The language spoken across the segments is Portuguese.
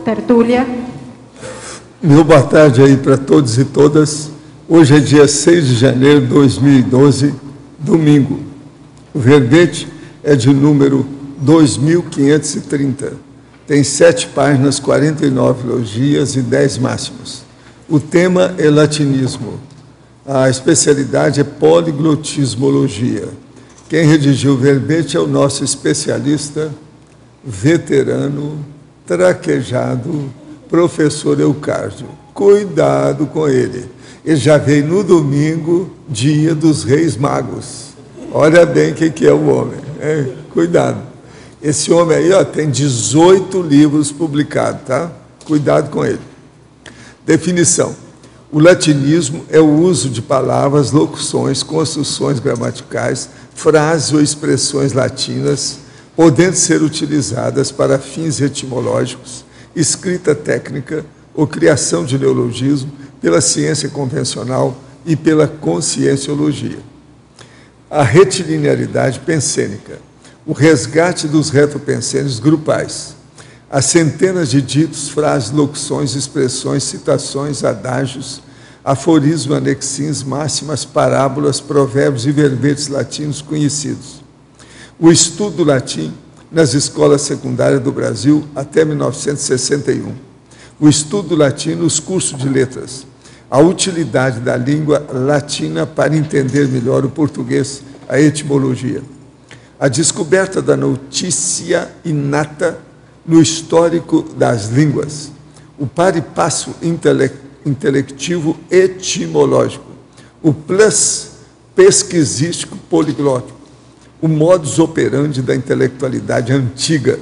tertúlia. Meu boa tarde aí para todos e todas. Hoje é dia 6 de janeiro de 2012, domingo. O verbete é de número 2530. Tem 7 páginas, 49 elogias e 10 máximos. O tema é latinismo. A especialidade é poliglotismologia. Quem redigiu o verbete é o nosso especialista, veterano, traquejado, professor Eucárdio. Cuidado com ele. Ele já veio no domingo, dia dos Reis Magos. Olha bem quem que é o homem. Cuidado. Esse homem aí tem 18 livros publicados, tá? Cuidado com ele. Definição. O latinismo é o uso de palavras, locuções, construções gramaticais, frases ou expressões latinas, podendo ser utilizadas para fins etimológicos, escrita técnica ou criação de neologismo pela ciência convencional e pela conscienciologia. A retilinearidade pensênica, o resgate dos retropensênicos grupais, as centenas de ditos, frases, locuções, expressões, citações, adágios, aforismos, anexins, máximas, parábolas, provérbios e verbetes latinos conhecidos. O estudo do latim nas escolas secundárias do Brasil até 1961. O estudo do latim nos cursos de letras. A utilidade da língua latina para entender melhor o português, a etimologia. A descoberta da notícia inata no histórico das línguas. O par e passo intelectivo etimológico. O plus pesquisístico poliglótico. O modus operandi da intelectualidade antiga.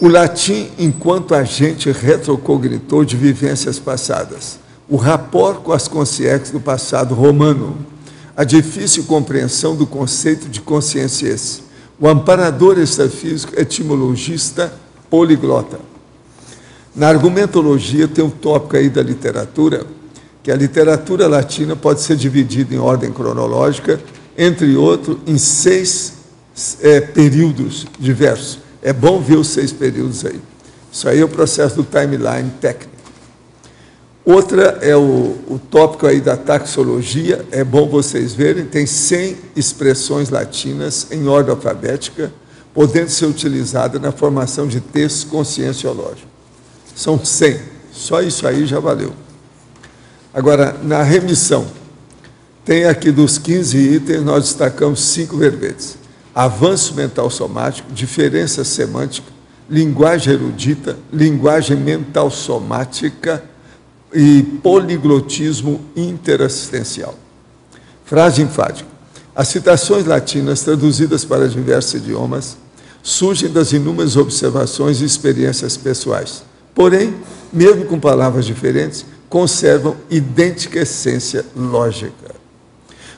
O latim enquanto agente retrocognitor de vivências passadas. O rapport com as consciências do passado romano. A difícil compreensão do conceito de consciência. O amparador extrafísico etimologista poliglota. Na argumentologia tem um tópico aí da literatura, que a literatura latina pode ser dividida em ordem cronológica, entre outros, em 6 períodos diversos. É bom ver os 6 períodos aí. Isso aí é o processo do timeline técnico. Outra é o tópico aí da taxologia, é bom vocês verem, tem 100 expressões latinas em ordem alfabética, podendo ser utilizadas na formação de textos conscienciológicos. São 100, só isso aí já valeu. Agora, na remissão, tem aqui dos 15 itens, nós destacamos 5 verbetes. Avanço mental somático, diferença semântica, linguagem erudita, linguagem mental somática e poliglotismo interassistencial. Frase enfática. As citações latinas, traduzidas para diversos idiomas, surgem das inúmeras observações e experiências pessoais. Porém, mesmo com palavras diferentes, conservam idêntica essência lógica.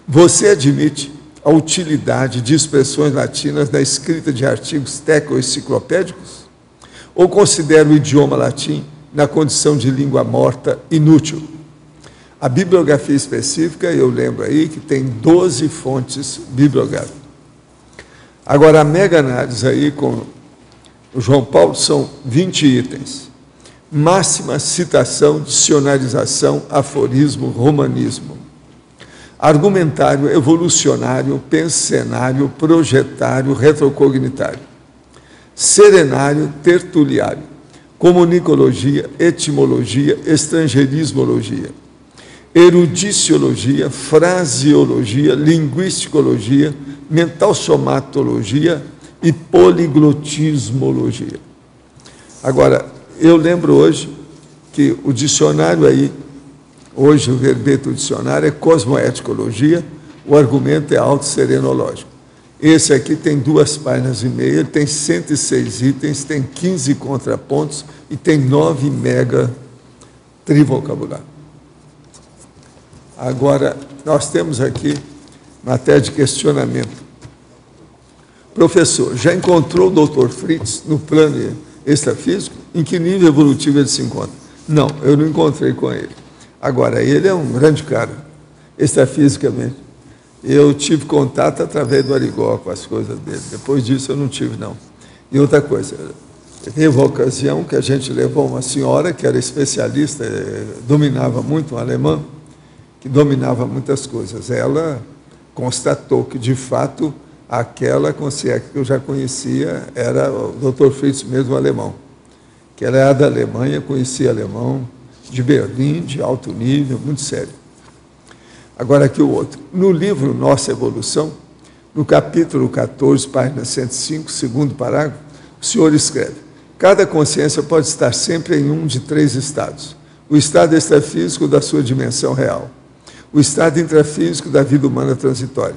Você admite a utilidade de expressões latinas na escrita de artigos técnico-enciclopédicos? Ou considera o idioma latim na condição de língua morta, inútil? A bibliografia específica, eu lembro aí, que tem 12 fontes bibliográficas. Agora, a mega-análise aí com o João Paulo são 20 itens. Máxima, citação, dicionarização, aforismo, romanismo. Argumentário, evolucionário, pensenário, projetário, retrocognitário. Serenário, tertuliário. Comunicologia, etimologia, estrangeirismologia. Erudiciologia, fraseologia, linguisticologia, mental-somatologia e poliglotismologia. Agora, eu lembro hoje que o dicionário aí, hoje o verbete do dicionário é cosmoeticologia, o argumento é autosserenológico. Esse aqui tem 2 páginas e meia, ele tem 106 itens, tem 15 contrapontos e tem 9 mega trivocabulário. Agora, nós temos aqui matéria de questionamento. Professor, já encontrou o Dr. Fritz no plano extrafísico? Em que nível evolutivo ele se encontra? Não, eu não encontrei com ele. Agora, ele é um grande cara, extrafisicamente. Eu tive contato através do Arigó com as coisas dele. Depois disso, eu não tive, não. E outra coisa, Teve uma ocasião que a gente levou uma senhora que era especialista, dominava muito o alemão, que dominava muitas coisas. Ela constatou que, de fato, aquela concierge que eu já conhecia era o Dr. Fritz mesmo, alemão, que ela era da Alemanha, conhecia alemão, de Berlim, de alto nível, muito sério. Agora aqui o outro. No livro Nossa Evolução, no capítulo 14, página 105, segundo parágrafo, o senhor escreve: cada consciência pode estar sempre em um de 3 estados. O estado extrafísico da sua dimensão real, o estado intrafísico da vida humana transitória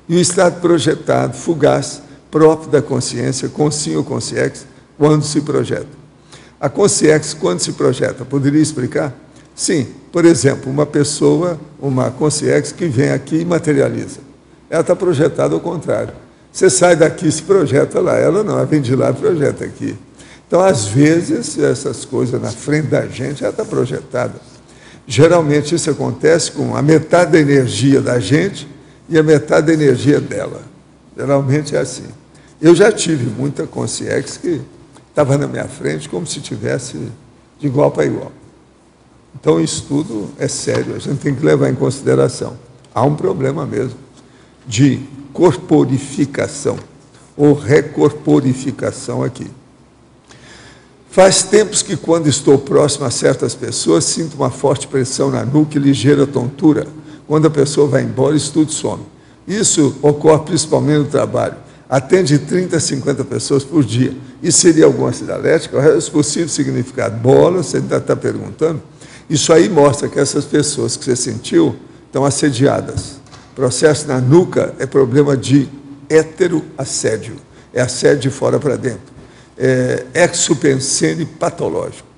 e o estado projetado, fugaz, próprio da consciência, consciência ou consciência, quando se projeta. A consciência, quando se projeta, poderia explicar? Sim, por exemplo, uma pessoa, uma consciência que vem aqui e materializa. Ela está projetada ao contrário. Você sai daqui e se projeta lá, ela não, ela vem de lá e projeta aqui. Então, às vezes, essas coisas na frente da gente, ela está projetada. Geralmente isso acontece com a metade da energia da gente e a metade da energia dela. Geralmente é assim. Eu já tive muita consciência que estava na minha frente como se tivesse de igual para igual. Então, isso tudo é sério, a gente tem que levar em consideração. Há um problema mesmo de corporificação ou recorporificação aqui. Faz tempos que, quando estou próximo a certas pessoas, sinto uma forte pressão na nuca e ligeira tontura. Quando a pessoa vai embora, isso tudo some. Isso ocorre principalmente no trabalho. Atende 30 a 50 pessoas por dia. Isso seria alguma sinalética? É possível significado? Bola, você ainda está perguntando. Isso aí mostra que essas pessoas que você sentiu estão assediadas. Processo na nuca é problema de heteroassédio. É assédio de fora para dentro. É exupensene patológico.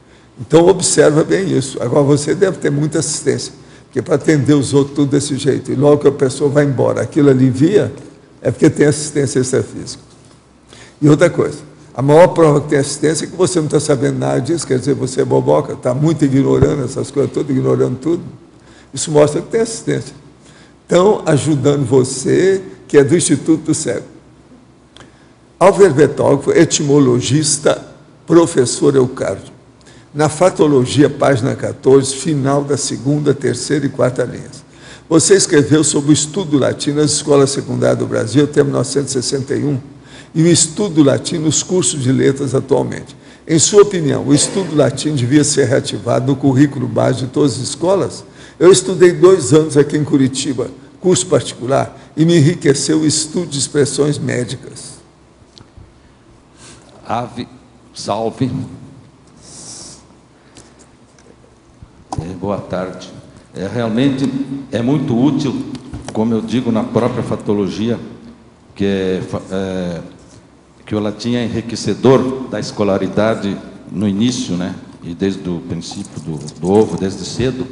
Então, observa bem isso. Agora, você deve ter muita assistência, porque para atender os outros tudo desse jeito, e logo que a pessoa vai embora, aquilo alivia, é porque tem assistência extrafísica. E outra coisa, a maior prova que tem assistência é que você não está sabendo nada disso, quer dizer, você é boboca, está muito ignorando essas coisas, todo ignorando tudo. Isso mostra que tem assistência. Então, ajudando você, que é do Instituto do Cego. Álvaro Betógrafo, etimologista, professor Eucárdio. Na Fatologia, página 14, final da 2ª, 3ª e 4ª linhas. Você escreveu sobre o estudo do latim nas escolas secundárias do Brasil até 1961 e o estudo do latim nos cursos de letras atualmente. Em sua opinião, o estudo do latim devia ser reativado no currículo básico de todas as escolas? Eu estudei 2 anos aqui em Curitiba, curso particular, e me enriqueceu o estudo de expressões médicas. Ave, salve. Boa tarde. Realmente é muito útil, como eu digo na própria fatologia, que o latim é enriquecedor da escolaridade no início, né? E desde o princípio do ovo, desde cedo.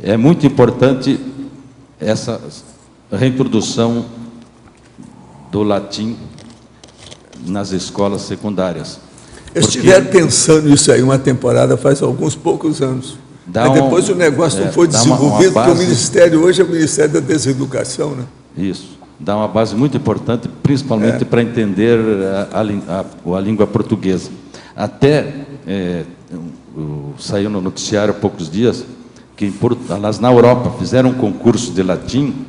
É muito importante essa reintrodução do latim nas escolas secundárias. Eu estiver pensando nisso aí uma temporada faz alguns poucos anos. Mas depois o negócio não foi desenvolvido, porque o Ministério hoje é o Ministério da Deseducação, né? Isso, dá uma base muito importante, principalmente para entender a língua portuguesa. Até saiu no noticiário há poucos dias que na Europa fizeram um concurso de latim,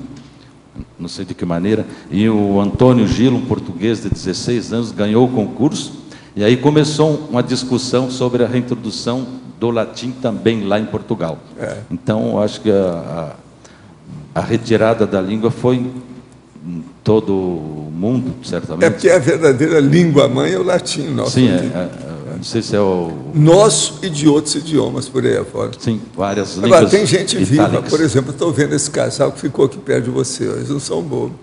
não sei de que maneira, e o Antônio Gilo, um português de 16 anos, ganhou o concurso, e aí começou uma discussão sobre a reintrodução do latim também lá em Portugal. Então, eu acho que a retirada da língua foi em todo o mundo, certamente. É porque a verdadeira língua-mãe é o latim nosso. Sim, não sei se é o... Nosso e de outros idiomas por aí afora. Sim, várias línguas. Agora, tem gente viva, itálicas. por exemplo, eu estou vendo esse casal que ficou aqui perto de você, eles não são bobos.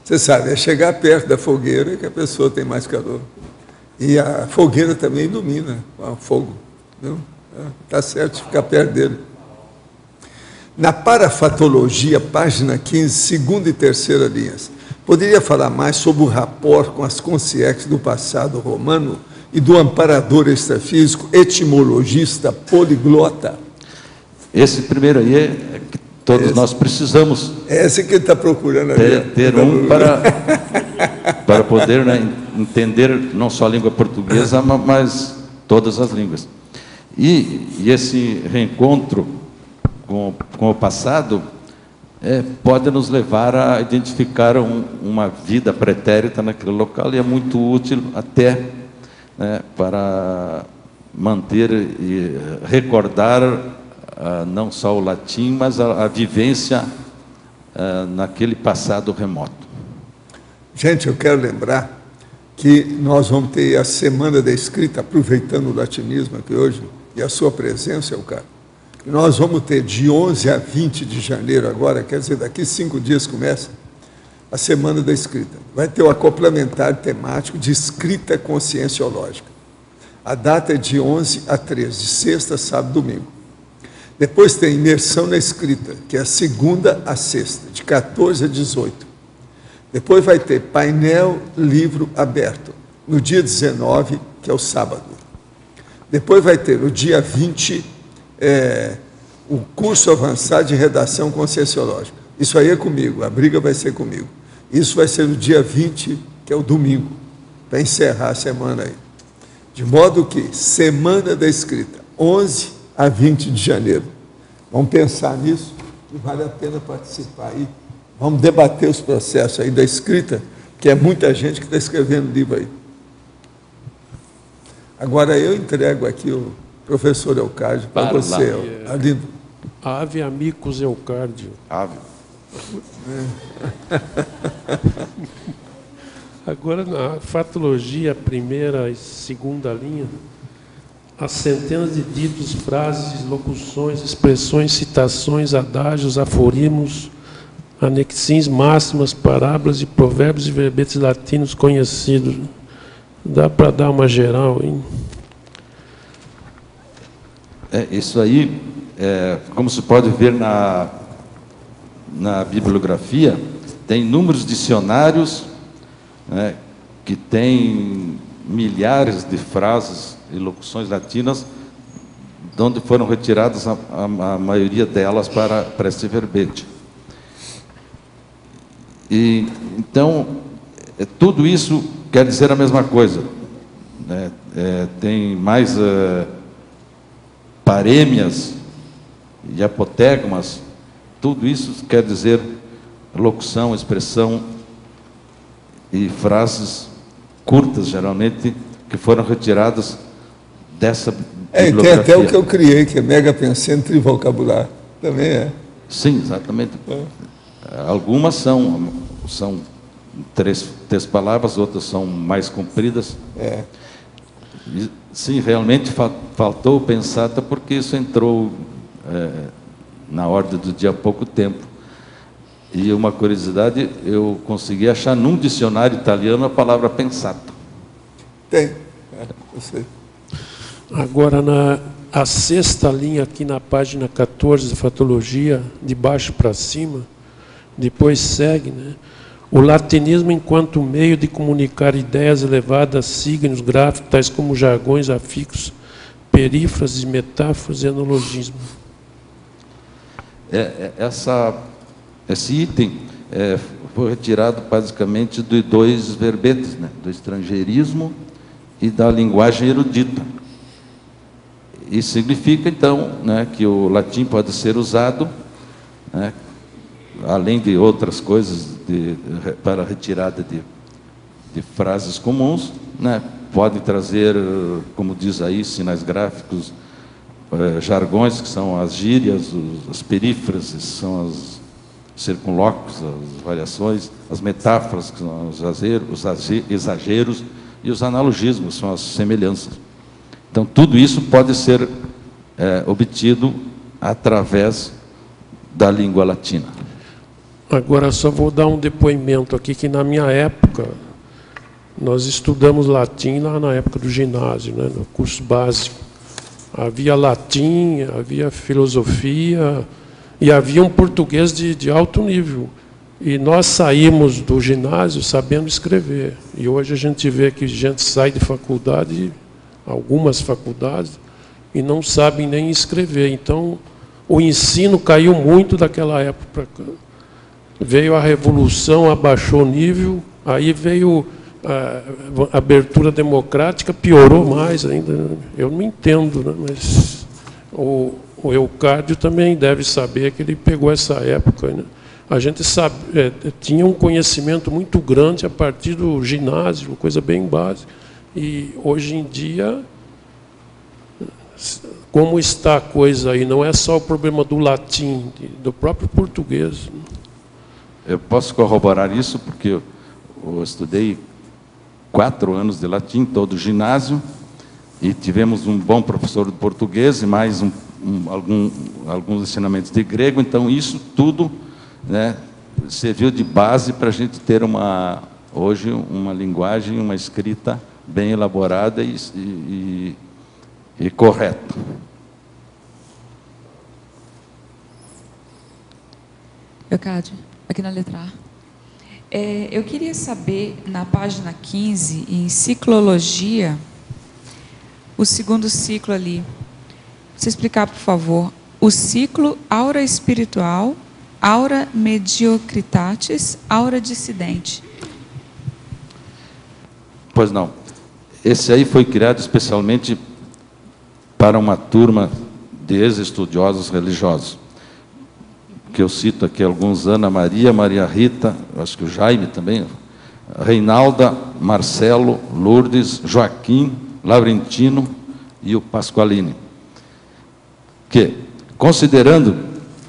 Você sabe, é chegar perto da fogueira que a pessoa tem mais calor. E a fogueira também ilumina o fogo. Está certo ficar perto dele. Na Parafatologia, página 15, 2ª e 3ª linhas, poderia falar mais sobre o rapport com as consciências do passado romano e do amparador extrafísico, etimologista, poliglota? Esse primeiro aí é que todos nós precisamos esse que ele está procurando ali, ter um para poder, né, entender não só a língua portuguesa, mas todas as línguas. E esse reencontro com o passado pode nos levar a identificar uma vida pretérita naquele local, e é muito útil até, né, para manter e recordar não só o latim, mas a vivência naquele passado remoto. Gente, eu quero lembrar que nós vamos ter a Semana da Escrita, aproveitando o latinismo aqui hoje, e a sua presença, Elcar. Nós vamos ter de 11 a 20 de janeiro agora, quer dizer, daqui 5 dias começa a Semana da Escrita. Vai ter o acoplementar temático de escrita conscienciológica. A data é de 11 a 13, de sexta, sábado e domingo. Depois tem imersão na escrita, que é a segunda a sexta, de 14 a 18. Depois vai ter painel livro aberto, no dia 19, que é o sábado. Depois vai ter, no dia 20, o curso avançado de redação conscienciológica. Isso aí é comigo, a briga vai ser comigo. Isso vai ser no dia 20, que é o domingo, para encerrar a semana aí. De modo que, Semana da Escrita, 11 a 20 de janeiro. Vamos pensar nisso, e vale a pena participar aí. Vamos debater os processos aí da escrita, que é muita gente que está escrevendo livro aí. Agora eu entrego aqui o professor Elcardio para você. Alindo. Ave amicus Elcardio. Ave. Agora, na fatologia, primeira e segunda linha, as centenas de ditos, frases, locuções, expressões, citações, adágios, aforismos, anexins, máximas, parábolas e provérbios e verbetes latinos conhecidos. Dá para dar uma geral, hein? Isso aí, como se pode ver na bibliografia, tem inúmeros dicionários, né, que tem milhares de frases e locuções latinas, de onde foram retiradas a maioria delas para esse verbete. E então, tudo isso quer dizer a mesma coisa, né? Tem mais parêmias e apotegmas, tudo isso quer dizer locução, expressão e frases curtas, geralmente, que foram retiradas dessa bibliografia. Tem até o que eu criei, que é Mega Pensando Trivocabular, também é. Sim, exatamente. Algumas são três palavras, outras são mais compridas. E, sim, realmente faltou pensar, até porque isso entrou na ordem do dia há pouco tempo. E uma curiosidade, eu consegui achar num dicionário italiano a palavra pensato. Tem, eu sei. Agora, a sexta linha aqui na página 14 da fatologia, de baixo para cima, depois segue, né? O latinismo enquanto meio de comunicar ideias elevadas, signos, gráficos, tais como jargões, afixos, perífrases, metáforas e analogismo. Esse item foi retirado basicamente de 2 verbetes, né? Do estrangeirismo e da linguagem erudita. Isso significa, então, né, que o latim pode ser usado, né, além de outras coisas, para retirada de frases comuns, né, pode trazer, como diz aí, sinais gráficos, jargões, que são as gírias, as perífrases, são os circunlóquios, as variações, as metáforas, que são os exageros, e os analogismos, são as semelhanças. Então, tudo isso pode ser obtido através da língua latina. Agora, só vou dar um depoimento aqui, que na minha época, nós estudamos latim lá na época do ginásio, né, no curso básico. Havia latim, havia filosofia e havia um português de alto nível. E nós saímos do ginásio sabendo escrever. E hoje a gente vê que gente sai de faculdade, algumas faculdades, e não sabem nem escrever. Então, o ensino caiu muito daquela época para cá. Veio a Revolução, abaixou o nível, aí veio a abertura democrática, piorou mais ainda. Né? Eu não entendo, né? Mas o Eucádio também deve saber que ele pegou essa época. Né? A gente sabe, tinha um conhecimento muito grande a partir do ginásio, coisa bem básica. E hoje em dia, como está a coisa aí, não é só o problema do latim, do próprio português. Eu posso corroborar isso porque eu estudei 4 anos de latim, todo o ginásio, e tivemos um bom professor de português e mais alguns ensinamentos de grego. Então, isso tudo, né, serviu de base para a gente ter hoje uma linguagem, uma escrita bem elaborada e correta. Eucádio, aqui na letra A. Eu queria saber, na página 15, em ciclologia, o segundo ciclo ali. Você explicar, por favor, o ciclo aura espiritual, aura mediocritatis, aura dissidente. Pois não. Esse aí foi criado especialmente para uma turma de ex-estudiosos religiosos, que eu cito aqui alguns: Ana Maria, Maria Rita, acho que o Jaime também, Reinalda, Marcelo, Lourdes, Joaquim, Laurentino e o Pasqualini. Que, considerando,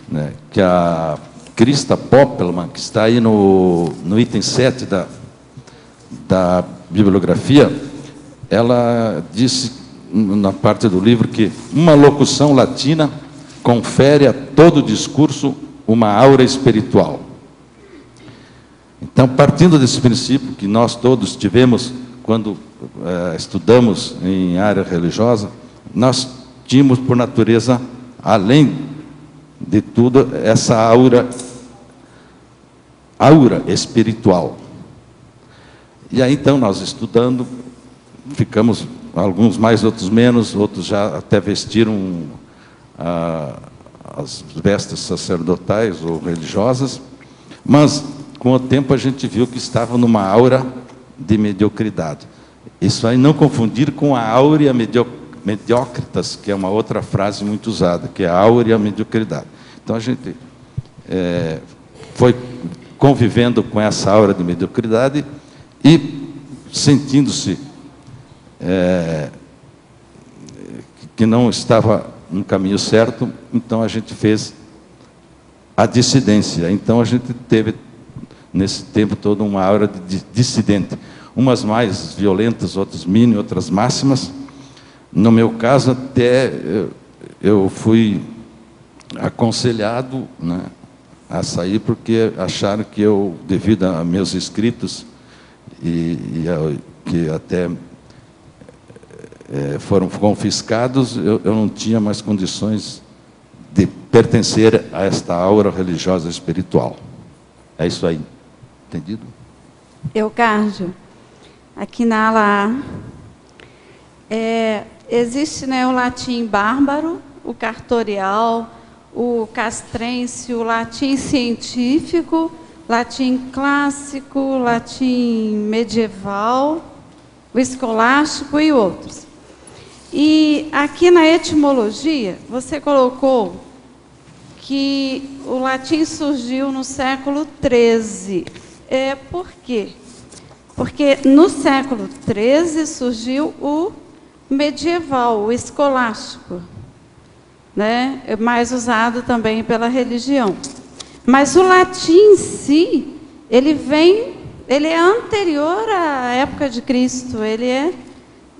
né, que a Krista Poppelman, que está aí no item 7 da bibliografia, ela disse, na parte do livro, que uma locução latina confere a todo discurso uma aura espiritual. Então, partindo desse princípio que nós todos tivemos quando estudamos em área religiosa, nós tínhamos por natureza, além de tudo, essa aura espiritual. E aí, então, nós estudando, ficamos, alguns mais, outros menos, outros já até vestiram as vestes sacerdotais ou religiosas, mas com o tempo a gente viu que estava numa aura de mediocridade. Isso aí não confundir com a áurea mediocritas, que é uma outra frase muito usada, que é a áurea mediocridade. Então a gente foi convivendo com essa aura de mediocridade e sentindo-se que não estava no caminho certo, então a gente fez a dissidência. Então a gente teve, nesse tempo todo, uma aura de dissidente. Umas mais violentas, outras mini, outras máximas. No meu caso, até eu fui aconselhado, né, a sair, porque acharam que eu, devido a meus escritos, que até foram confiscados, eu não tinha mais condições de pertencer a esta aura religiosa espiritual. É isso aí. Entendido? Eucádio, aqui na ala A, existe, né, o latim bárbaro, o cartorial, o castrense, o latim científico, latim clássico, latim medieval, o escolástico e outros. E aqui na etimologia, você colocou que o latim surgiu no século XIII. Por quê? Porque no século XIII surgiu o medieval, o escolástico, né? Mais usado também pela religião. Mas o latim em si, ele é anterior à época de Cristo, ele é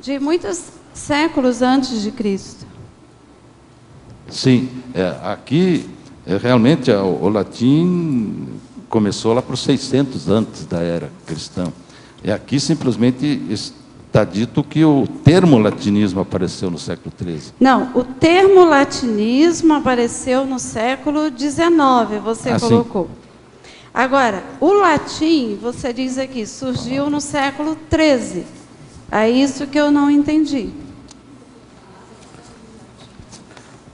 de muitos séculos antes de Cristo. Sim, aqui realmente o latim começou lá por 600 antes da era cristã. E aqui simplesmente está dito que o termo latinismo apareceu no século XIII. Não, o termo latinismo apareceu no século XIX, você colocou. Sim. Agora, o latim, você diz aqui, surgiu no século XIII. É isso que eu não entendi.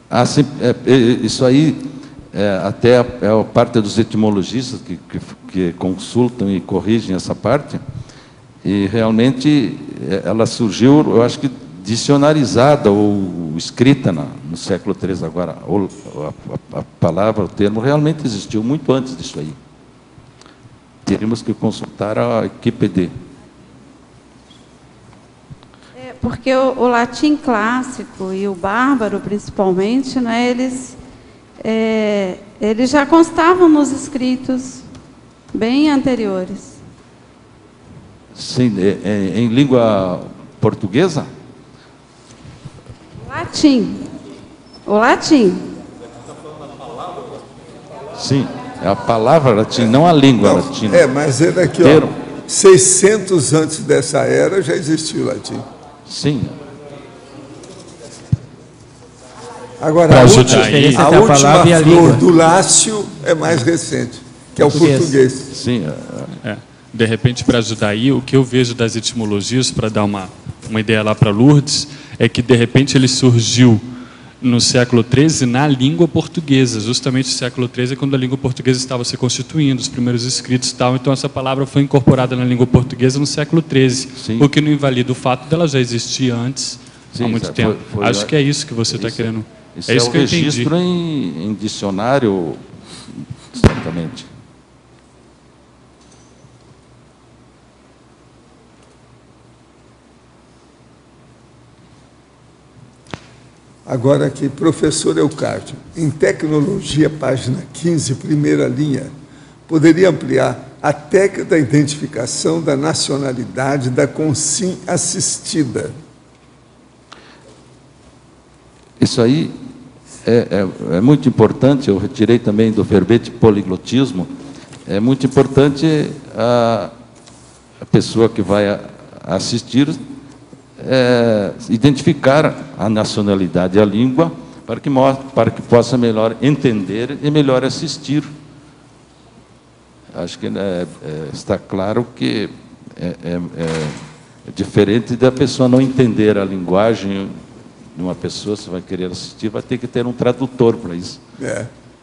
Assim, isso aí até a parte dos etimologistas que consultam e corrigem essa parte, e realmente ela surgiu, eu acho que dicionarizada ou escrita no século III. Agora, a palavra, o termo, realmente existiu muito antes disso aí. Teríamos que consultar a Wikipédia. Porque o latim clássico e o bárbaro, principalmente, né, eles já constavam nos escritos bem anteriores. Sim, em língua portuguesa? Latim. O latim. Sim, é a palavra latim, não a língua latina. Mas ele aqui, ó, 600 antes dessa era já existia o latim. Sim. Agora, a última flor do Lácio é mais recente, que é o português. Sim. De repente, para ajudar aí, o que eu vejo das etimologias, para dar uma ideia lá para Lourdes, é que, de repente, ele surgiu no século XIII na língua portuguesa. Justamente o século XIII é quando a língua portuguesa estava se constituindo, os primeiros escritos e tal. Então, essa palavra foi incorporada na língua portuguesa no século XIII, o que não invalida o fato dela já existir antes, há muito tempo. Acho que é isso que você está querendo. Isso é isso que eu entendi. Registro em dicionário, certamente. Agora aqui, professor Eucárdio, em tecnologia, página 15, primeira linha, poderia ampliar a técnica da identificação da nacionalidade da consim assistida? Isso aí é muito importante, eu retirei também do verbete poliglotismo, é muito importante a pessoa que vai assistir identificar a nacionalidade e a língua para que possa melhor entender e melhor assistir. Acho que está claro que é diferente da pessoa não entender a linguagem de uma pessoa. Se vai querer assistir, vai ter que ter um tradutor para isso.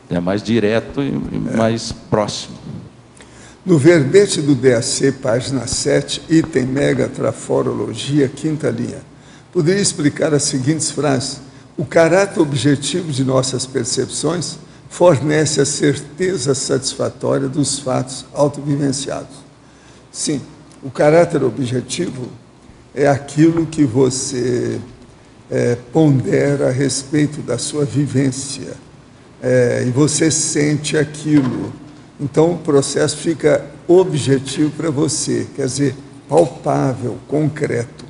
É mais direto e mais próximo. No verbete do DAC, página 7, item megatraforologia, quinta linha, poderia explicar as seguintes frases: o caráter objetivo de nossas percepções fornece a certeza satisfatória dos fatos autovivenciados. Sim, o caráter objetivo é aquilo que você pondera a respeito da sua vivência, e você sente aquilo. Então, o processo fica objetivo para você, quer dizer, palpável, concreto.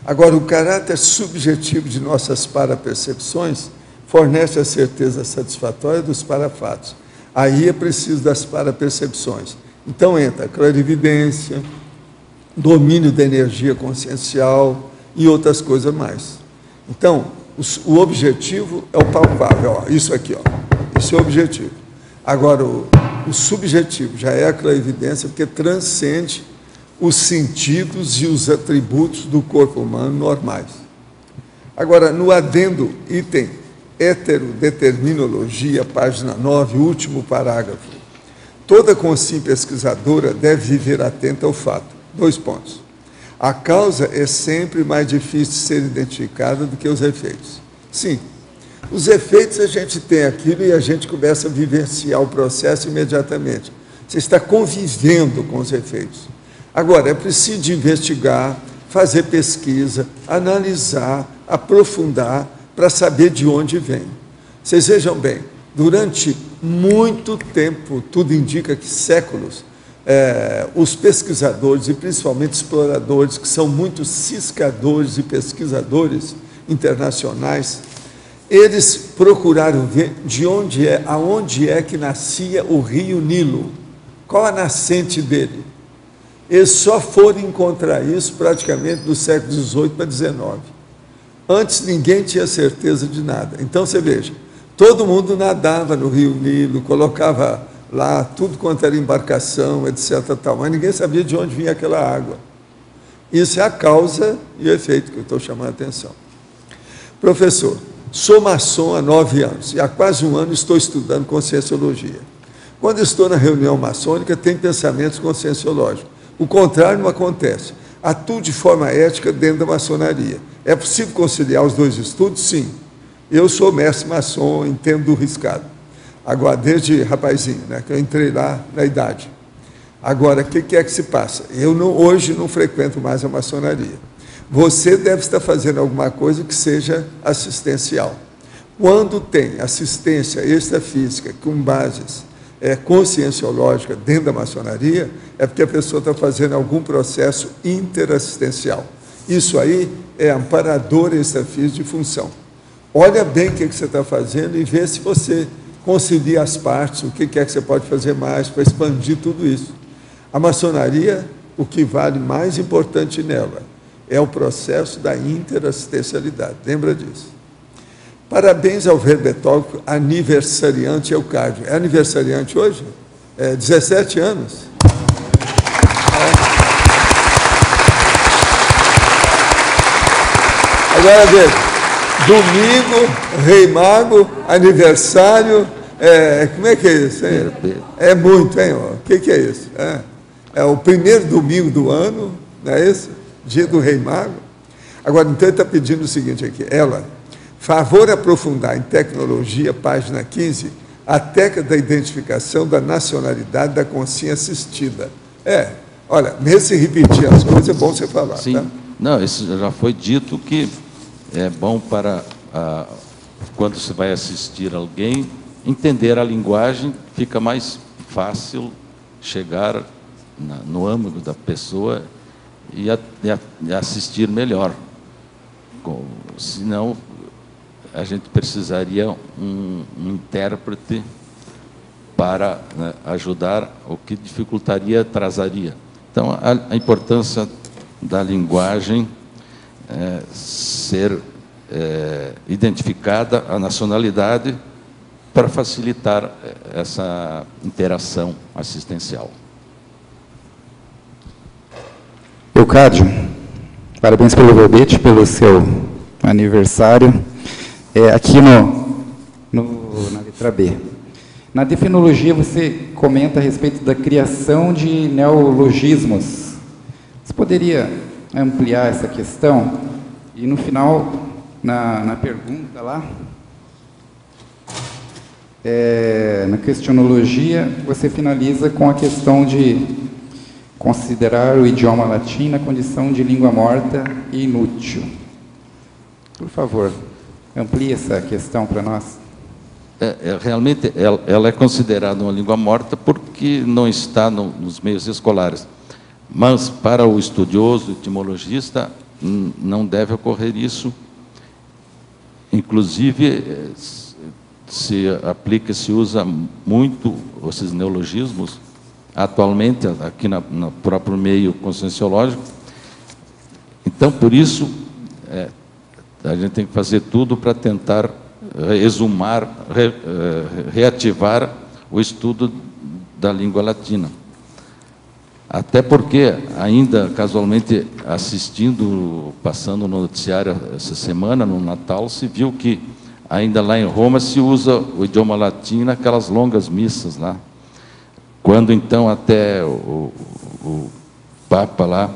Agora, o caráter subjetivo de nossas parapercepções fornece a certeza satisfatória dos parafatos. Aí é preciso das parapercepções. Então, entra a clarividência, domínio da energia consciencial e outras coisas mais. Então, o objetivo é o palpável, ó, isso aqui, ó, isso é o objetivo. Agora, o subjetivo já é a clarividência, porque transcende os sentidos e os atributos do corpo humano normais. Agora, no adendo, item heterodeterminologia, página 9, último parágrafo. Toda consim pesquisadora deve viver atenta ao fato. 2 pontos. A causa é sempre mais difícil de ser identificada do que os efeitos. Sim. Os efeitos a gente tem aquilo e a gente começa a vivenciar o processo imediatamente. Você está convivendo com os efeitos. Agora, é preciso investigar, fazer pesquisa, analisar, aprofundar, para saber de onde vem. Vocês vejam bem, durante muito tempo, tudo indica que séculos, os pesquisadores, e principalmente exploradores, que são muitos ciscadores e pesquisadores internacionais, eles procuraram ver aonde é que nascia o rio Nilo, qual a nascente dele. Eles só foram encontrar isso praticamente do século XVIII para XIX. Antes ninguém tinha certeza de nada. Então você veja, todo mundo nadava no rio Nilo, colocava lá tudo quanto era embarcação, etc. Tal, mas ninguém sabia de onde vinha aquela água. Isso é a causa e o efeito que eu estou chamando a atenção. Professor, Sou maçom há 9 anos e há quase um ano estou estudando conscienciologia. Quando estou na reunião maçônica, tem pensamentos conscienciológicos. O contrário não acontece. Atuo de forma ética dentro da maçonaria. É possível conciliar os dois estudos? Sim. Eu sou mestre maçom, entendo do riscado. Agora, desde rapazinho, né, que eu entrei lá na idade. Agora, o que é que se passa? Eu hoje não frequento mais a maçonaria. Você deve estar fazendo alguma coisa que seja assistencial. Quando tem assistência extrafísica com bases conscienciológicas dentro da maçonaria, é porque a pessoa está fazendo algum processo interassistencial. Isso aí é amparador extrafísico de função. Olha bem o que você está fazendo e vê se você concilia as partes, o que é que você pode fazer mais para expandir tudo isso. A maçonaria, o que vale mais importante nela, é o processo da interassistencialidade. Lembra disso? Parabéns ao verbetólogo aniversariante Eucádio. É aniversariante hoje? 17 anos. Agora veja, domingo, Rei Mago, aniversário, como é que é isso, hein? É muito, hein? O que é isso? É o primeiro domingo do ano, não é isso? Dia do Rei Mago. Agora, então, ele está pedindo o seguinte aqui, favor aprofundar em tecnologia, página 15, a técnica da identificação da nacionalidade da consciência assistida. Olha, mesmo se repetir as coisas, é bom você falar. Sim, tá? Não, isso já foi dito que é bom para, quando você vai assistir alguém, entender a linguagem, fica mais fácil chegar no âmago da pessoa e assistir melhor. Senão, a gente precisaria um intérprete para ajudar, o que dificultaria, atrasaria. Então, a importância da linguagem ser identificada, a nacionalidade, para facilitar essa interação assistencial. Eucádio, parabéns pelo verbete, pelo seu aniversário. Aqui na letra B. Na definologia, você comenta a respeito da criação de neologismos. Você poderia ampliar essa questão? E, no final, na pergunta lá, na questionologia, você finaliza com a questão de considerar o idioma latim na condição de língua morta e inútil. Por favor, amplie essa questão para nós. Realmente, ela é considerada uma língua morta porque não está nos meios escolares. Mas, para o estudioso, etimologista, não deve ocorrer isso. Inclusive, se usa muito esses neologismos, atualmente, aqui no próprio meio conscienciológico. Então, por isso, a gente tem que fazer tudo para tentar exumar, reativar o estudo da língua latina. Até porque, ainda casualmente assistindo, passando no noticiário essa semana, no Natal, se viu que ainda lá em Roma se usa o idioma latino naquelas longas missas lá. Quando então até o Papa lá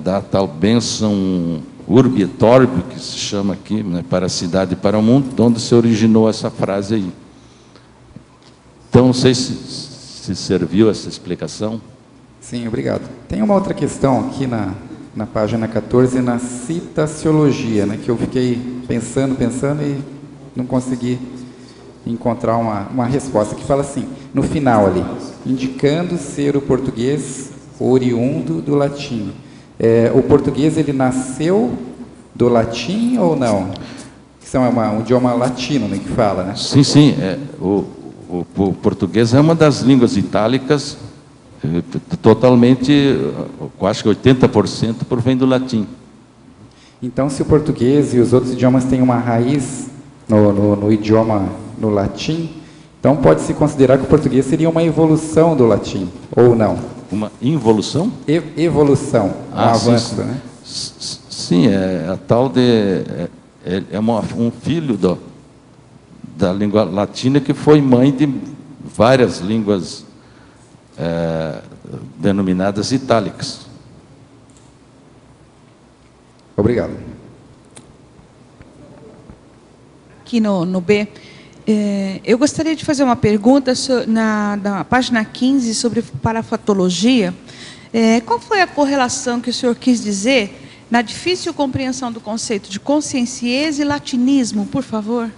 dá a tal bênção Urbi et Orbi, que se chama aqui, né, para a cidade e para o mundo, de onde se originou essa frase aí. Então, não sei se serviu essa explicação. Sim, obrigado. Tem uma outra questão aqui na página 14, na citaciologia, né, que eu fiquei pensando e não consegui encontrar uma resposta, que fala assim, no final ali, indicando ser o português oriundo do latim. O português, ele nasceu do latim ou não? Isso é um idioma latino, né, que fala, né? Sim, sim. O português é uma das línguas itálicas, totalmente, acho que 80% provém do latim. Então, se o português e os outros idiomas têm uma raiz no idioma, no latim, então pode-se considerar que o português seria uma evolução do latim, ou não? Uma involução? Evolução, um avanço, sim, né? Sim, a tal de é um filho da língua latina que foi mãe de várias línguas denominadas itálicas. Obrigado. Aqui no B, eu gostaria de fazer uma pergunta na página 15 sobre parafatologia. Qual foi a correlação que o senhor quis dizer na difícil compreensão do conceito de conscienciese e latinismo, por favor?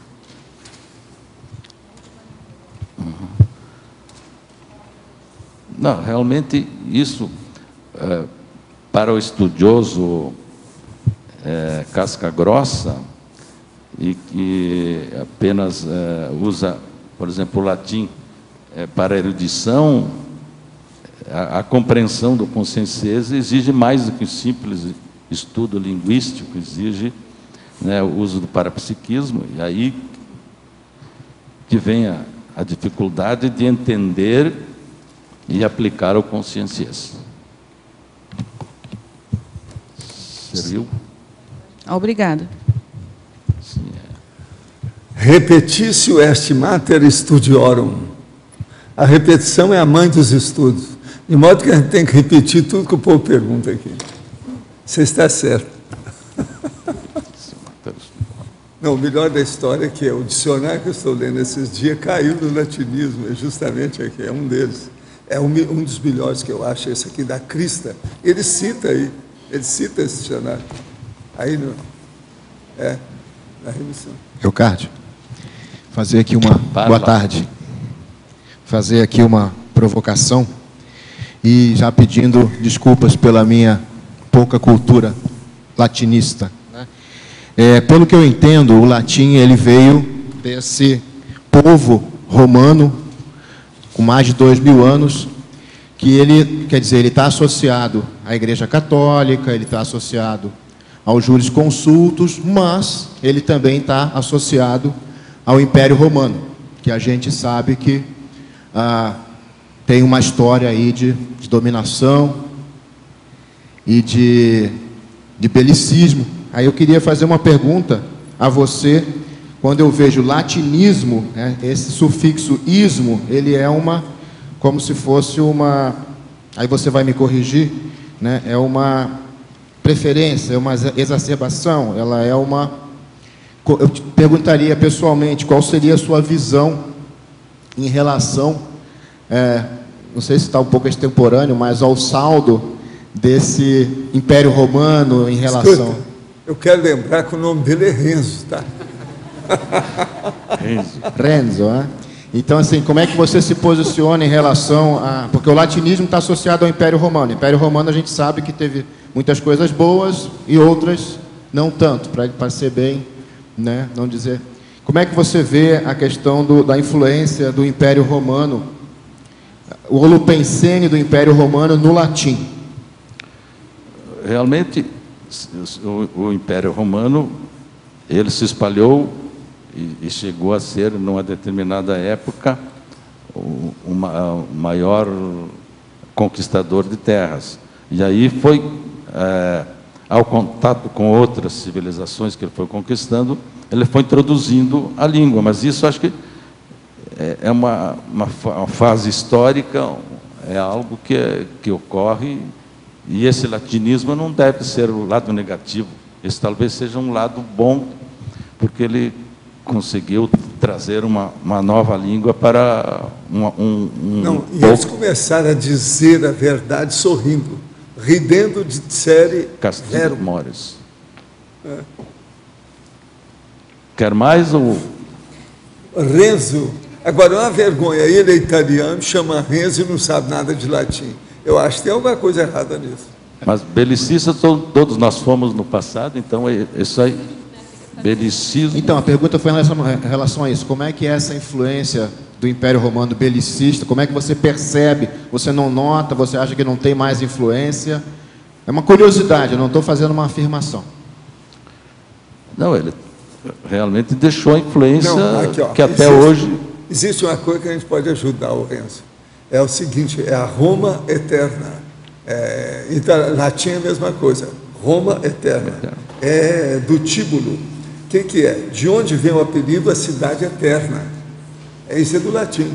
Não, realmente isso, para o estudioso casca grossa, e que apenas usa, por exemplo, o latim para erudição, a compreensão do conscienciese exige mais do que um simples estudo linguístico, exige, né, o uso do parapsiquismo, e aí que vem a dificuldade de entender e aplicar o conscienciese. Serviu? Obrigada. Repetitio est mater studiorum. A repetição é a mãe dos estudos. De modo que a gente tem que repetir tudo que o povo pergunta aqui. Você está certo. Não, o melhor da história é que o dicionário que eu estou lendo esses dias caiu no latinismo, é justamente aqui, é um deles. É um dos melhores que eu acho, esse aqui da Crista. Ele cita aí, ele cita esse dicionário. Aí, na remissão. Eucárdio, fazer aqui uma... Boa tarde. Fazer aqui uma provocação e já pedindo desculpas pela minha pouca cultura latinista. Pelo que eu entendo, o latim ele veio desse povo romano com mais de 2000 anos, que ele, quer dizer, ele está associado à Igreja Católica, ele está associado aos jurisconsultos, mas ele também está associado ao Império Romano, que a gente sabe que tem uma história aí de dominação e de belicismo. Aí eu queria fazer uma pergunta a você. Quando eu vejo latinismo, né, esse sufixo ismo, ele é como se fosse uma, aí você vai me corrigir, né, é uma preferência, é uma exacerbação, ela é uma... Eu te perguntaria pessoalmente qual seria a sua visão em relação, não sei se está um pouco extemporâneo, mas ao saldo desse Império Romano em relação... Escuta, eu quero lembrar que o nome dele é Renzo, tá? Renzo, né? Então, assim, como é que você se posiciona em relação a... Porque o latinismo está associado ao Império Romano. O Império Romano a gente sabe que teve muitas coisas boas e outras não tanto, para ser bem, né, não dizer... Como é que você vê a questão da influência do Império Romano, o holopensene do Império Romano no latim? Realmente, o Império Romano, ele se espalhou e chegou a ser, numa determinada época, o maior conquistador de terras. E aí foi, ao contato com outras civilizações que ele foi conquistando, ele foi introduzindo a língua. Mas isso acho que é uma fase histórica, é algo que ocorre, e esse latinismo não deve ser o lado negativo. Esse talvez seja um lado bom, porque ele conseguiu trazer uma nova língua para e eles começaram a dizer a verdade sorrindo, ridendo de série Castilho Mores. Quer mais ou... Renzo. Agora, é uma vergonha, ele é italiano, chama Renzo e não sabe nada de latim. Eu acho que tem alguma coisa errada nisso. Mas belicistas todos nós fomos no passado, então isso aí... Belicismo. Então, a pergunta foi em relação a isso. Como é que é essa influência do Império Romano belicista? Como é que você percebe? Você não nota? Você acha que não tem mais influência? É uma curiosidade, eu não estou fazendo uma afirmação. Não, ele realmente deixou a influência que até existe, hoje... Existe uma coisa que a gente pode ajudar o Renzo. É o seguinte, é a Roma Eterna. Em latim é a mesma coisa. Roma Eterna. É do Tíbulo. que é? De onde vem o apelido a cidade eterna? Isso é do latim.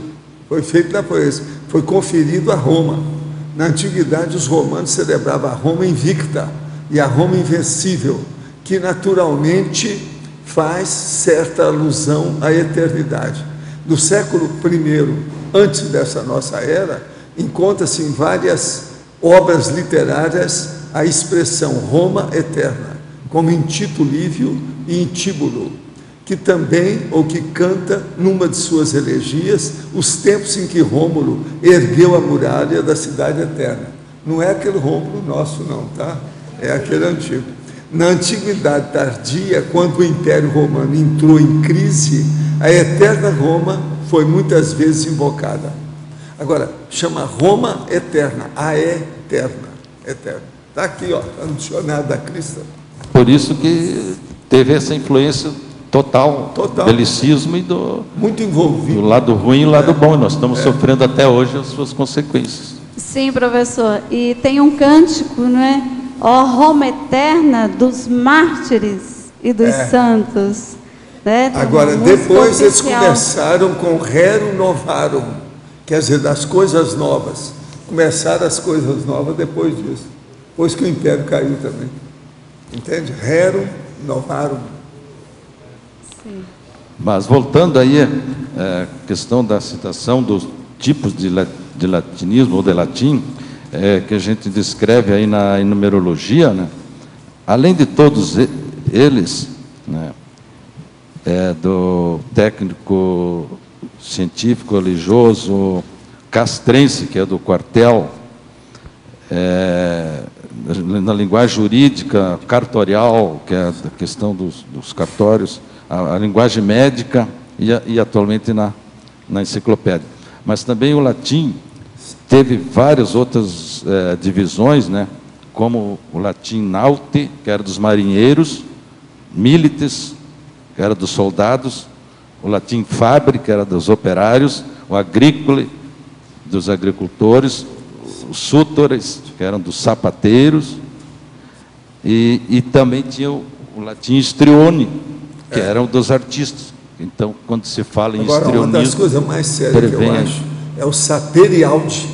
Foi feito depois, foi conferido a Roma. Na antiguidade, os romanos celebravam a Roma invicta e a Roma invencível, que naturalmente faz certa alusão à eternidade. No século I, antes dessa nossa era, encontra-se em várias obras literárias a expressão Roma eterna, como em Tito Livio e em Tíbulo, que também, ou que canta numa de suas elegias, os tempos em que Rômulo ergueu a muralha da cidade eterna. Não é aquele Rômulo nosso não, tá? É aquele antigo. Na antiguidade tardia, quando o Império Romano entrou em crise, a eterna Roma foi muitas vezes invocada. Agora, chama Roma eterna, a eterna, eterna. Está aqui, ó, está no dicionário da Crista. Por isso que teve essa influência total. Do belicismo e muito envolvido. Do lado ruim e do lado bom. Nós estamos sofrendo até hoje as suas consequências. Sim, professor. E tem um cântico, não é? Ó Roma eterna dos mártires e dos santos. Né? Agora, depois eles começaram com Rerum Novarum, quer dizer, das coisas novas. Começaram as coisas novas depois disso. Depois que o Império caiu também. Entende? Rerum Novarum. Sim. Mas voltando aí à questão da citação dos tipos de latinismo ou de latim, que a gente descreve aí na numerologia, né? Além de todos eles, né, do técnico científico religioso castrense, que é do quartel, na linguagem jurídica, cartorial, que é a questão dos cartórios, a linguagem médica e atualmente na enciclopédia. Mas também o latim teve várias outras divisões, né? Como o latim naute, que era dos marinheiros, milites, que era dos soldados, o latim fabre, que era dos operários, o agricole, dos agricultores, os sutores, que eram dos sapateiros, e também tinha o latim histrione, que eram dos artistas. Então, quando se fala em histrionismo... Uma das coisas mais sérias que eu acho é o sapere aude.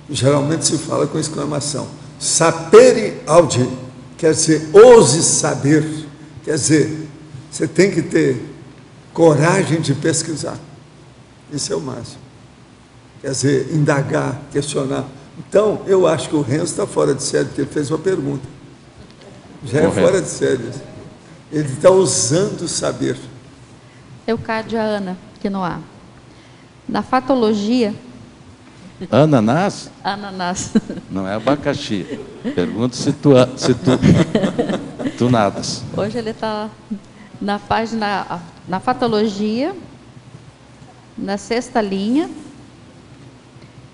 Geralmente se fala com exclamação. Sapere aude, quer dizer, ouse saber. Quer dizer, você tem que ter coragem de pesquisar. Isso é o máximo. Quer dizer, indagar, questionar. Então, eu acho que o Renzo está fora de série, porque ele fez uma pergunta. Já é fora de série. Ele está usando o saber. Eucádia Ana, que não há. Na fatologia... Ananás? Ananás. Não é abacaxi. Pergunto se tu nadas. Hoje ele está na página... Na fatologia, na 6ª linha.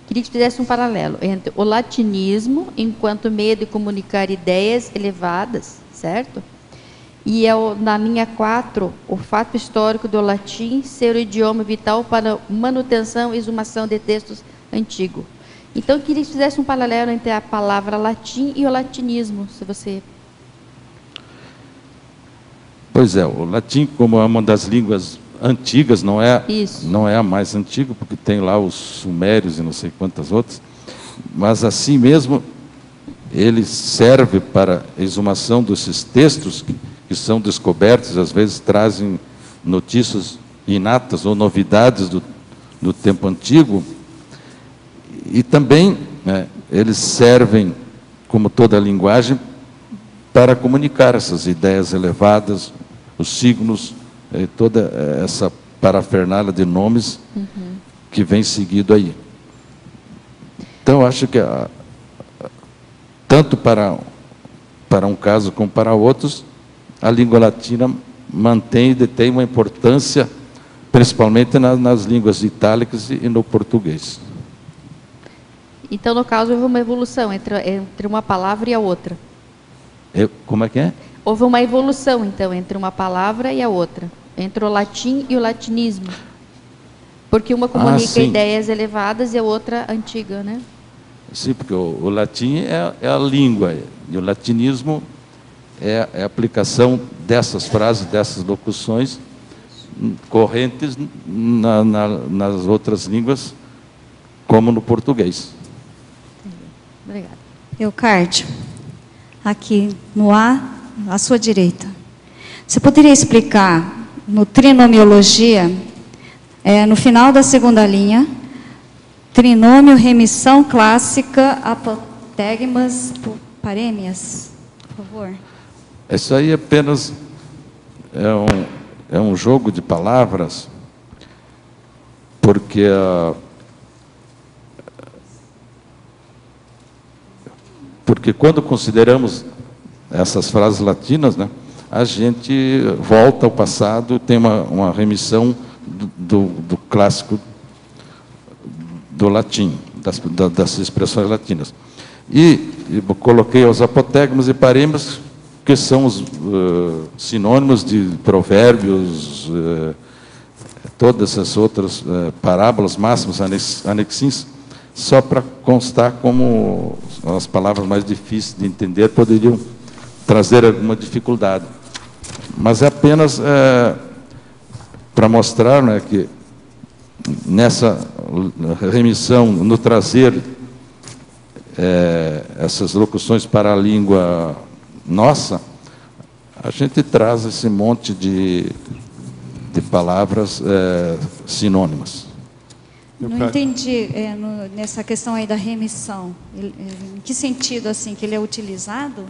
Queria que fizesse um paralelo entre o latinismo, enquanto meio de comunicar ideias elevadas, certo? E na linha 4, o fato histórico do latim ser o idioma vital para manutenção e exumação de textos antigos. Então, eu queria que fizesse um paralelo entre a palavra latim e o latinismo, se você... Pois é, o latim, como é uma das línguas antigas, não é a mais antiga, porque tem lá os sumérios e não sei quantas outras, mas assim mesmo ele serve para a exumação desses textos que são descobertos, às vezes trazem notícias inatas ou novidades do tempo antigo, e também, né, eles servem, como toda a linguagem, para comunicar essas ideias elevadas, os signos, toda essa parafernália de nomes que vem seguido aí. Então, eu acho que tanto para um caso como para outros, a língua latina mantém e detém uma importância, principalmente nas línguas itálicas e no português. Então, no caso, houve uma evolução entre uma palavra e a outra. Como é que é? Houve uma evolução, então, entre uma palavra e a outra, entre o latim e o latinismo. Porque uma comunica ideias elevadas e a outra antiga, né? Sim, porque o latim é a língua, e o latinismo é a aplicação dessas frases, dessas locuções correntes nas outras línguas, como no português. Obrigada. Eucárdio, aqui no A, à sua direita. Você poderia explicar, no trinomiologia, no final da segunda linha, trinômio, remissão clássica, apotegmas, parêmias, por favor? Isso aí apenas é um jogo de palavras, porque quando consideramos essas frases latinas, né, a gente volta ao passado, tem uma remissão do clássico do latim, das expressões latinas. E coloquei os apotegmas e parêmias, que são os sinônimos de provérbios, todas essas outras parábolas, máximas, anexins, só para constar como as palavras mais difíceis de entender poderiam trazer alguma dificuldade. Mas é apenas para mostrar, né, que nessa remissão, no trazer essas locuções para a língua nossa, a gente traz esse monte de palavras sinônimas. Não entendi nessa questão aí da remissão. Em que sentido assim que ele é utilizado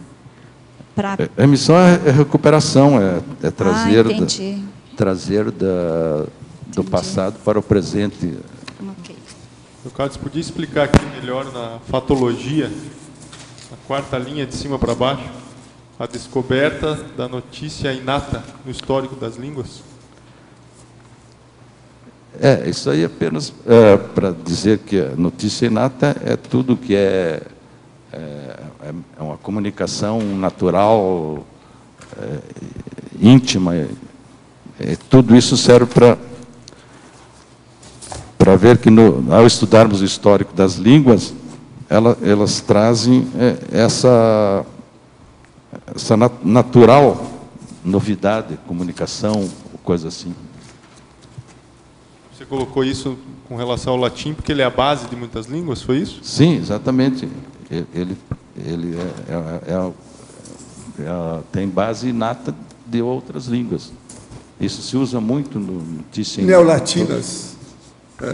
para? Remissão é recuperação, é trazer trazer do passado para o presente. Ok. Eucárdio, podia explicar aqui melhor na fatologia, na quarta linha de cima para baixo, a descoberta da notícia inata no histórico das línguas? Isso aí apenas para dizer que a notícia inata é tudo que é uma comunicação natural, íntima. Tudo isso serve para ver que, ao estudarmos o histórico das línguas, elas trazem essa natural novidade, comunicação, coisa assim. Você colocou isso com relação ao latim, porque ele é a base de muitas línguas, foi isso? Sim, exatamente. Ele tem base inata de outras línguas. Isso se usa muito no notícia. Neolatinas.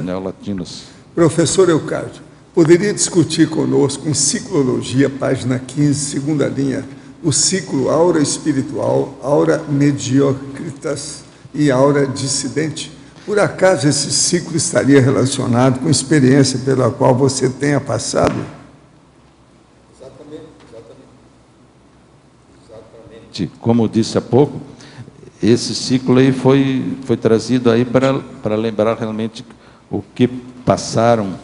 Neolatinas. Professor Eucárdio, poderia discutir conosco em Ciclologia, página 15, segunda linha, o ciclo aura espiritual, aura mediocritas e aura dissidente? Por acaso esse ciclo estaria relacionado com a experiência pela qual você tenha passado? Exatamente. Como eu disse há pouco, esse ciclo aí foi trazido aí para lembrar realmente o que passaram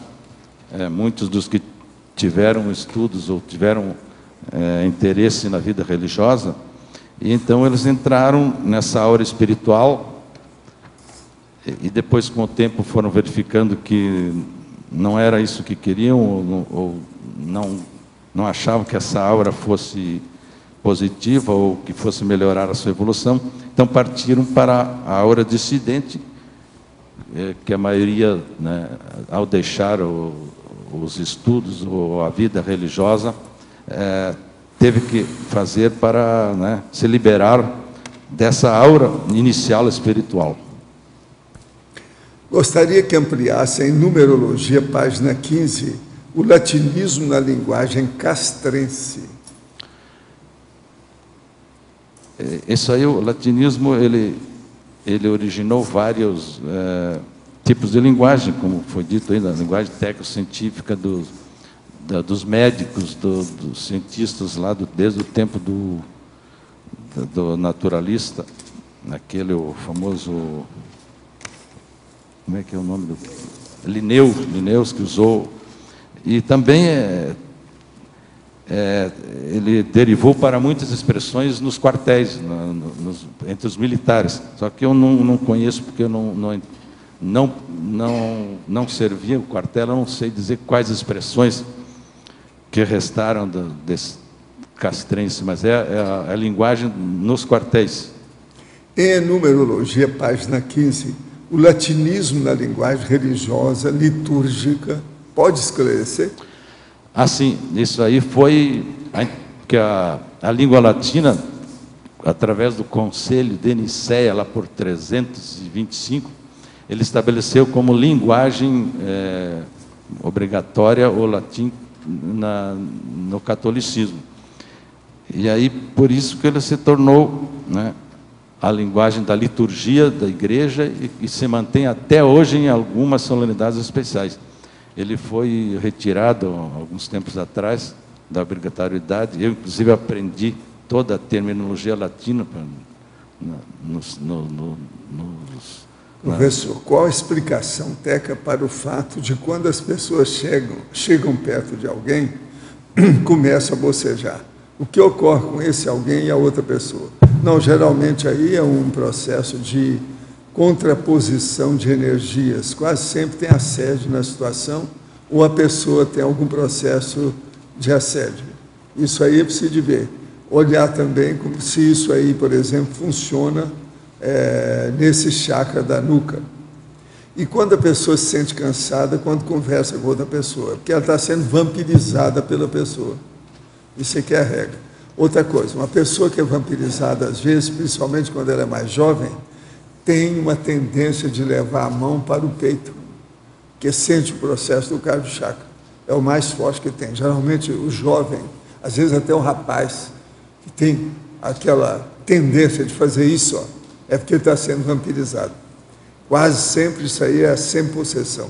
muitos dos que tiveram estudos ou tiveram interesse na vida religiosa, e então eles entraram nessa aura espiritual. E depois, com o tempo, foram verificando que não era isso que queriam, ou não achavam que essa aura fosse positiva ou que fosse melhorar a sua evolução. Então, partiram para a aura dissidente, que a maioria, né, ao deixar os estudos ou a vida religiosa, teve que fazer para, né, se liberar dessa aura inicial espiritual. Gostaria que ampliasse em numerologia, página 15, o latinismo na linguagem castrense. Isso aí, o latinismo, ele originou vários tipos de linguagem, como foi dito aí, a linguagem tecnocientífica dos médicos, dos cientistas lá, desde o tempo do naturalista, aquele o famoso... Como é que é o nome do... Linnaeus, que usou. E também ele derivou para muitas expressões nos quartéis, entre os militares. Só que eu não conheço, porque eu não servia o quartel, eu não sei dizer quais expressões que restaram castrense, mas é a linguagem nos quartéis. Em numerologia, página 15, o latinismo na linguagem religiosa, litúrgica, pode esclarecer? Sim, isso aí foi que a língua latina, através do Conselho de Nicéia, lá por 325, ele estabeleceu como linguagem obrigatória o latim no catolicismo. E aí, por isso que ele se tornou, né, a linguagem da liturgia da igreja e se mantém até hoje em algumas solenidades especiais. Ele foi retirado, alguns tempos atrás, da obrigatoriedade. Eu, inclusive, aprendi toda a terminologia latina. Professor, qual a explicação técnica para o fato de quando as pessoas chegam perto de alguém, começam a bocejar? O que ocorre com esse alguém e a outra pessoa? Não, geralmente aí é um processo de contraposição de energias. Quase sempre tem assédio na situação, ou a pessoa tem algum processo de assédio. Isso aí é preciso de ver. Olhar também como se isso aí, por exemplo, funciona nesse chakra da nuca. E quando a pessoa se sente cansada, quando conversa com outra pessoa, porque ela está sendo vampirizada pela pessoa. Isso aqui é a regra. Outra coisa, uma pessoa que é vampirizada, às vezes, principalmente quando ela é mais jovem, tem uma tendência de levar a mão para o peito, que sente o processo do cardio chakra. É o mais forte que tem. Geralmente, o jovem, às vezes até um rapaz, que tem aquela tendência de fazer isso, ó, é porque ele está sendo vampirizado. Quase sempre isso aí é a semi-possessão.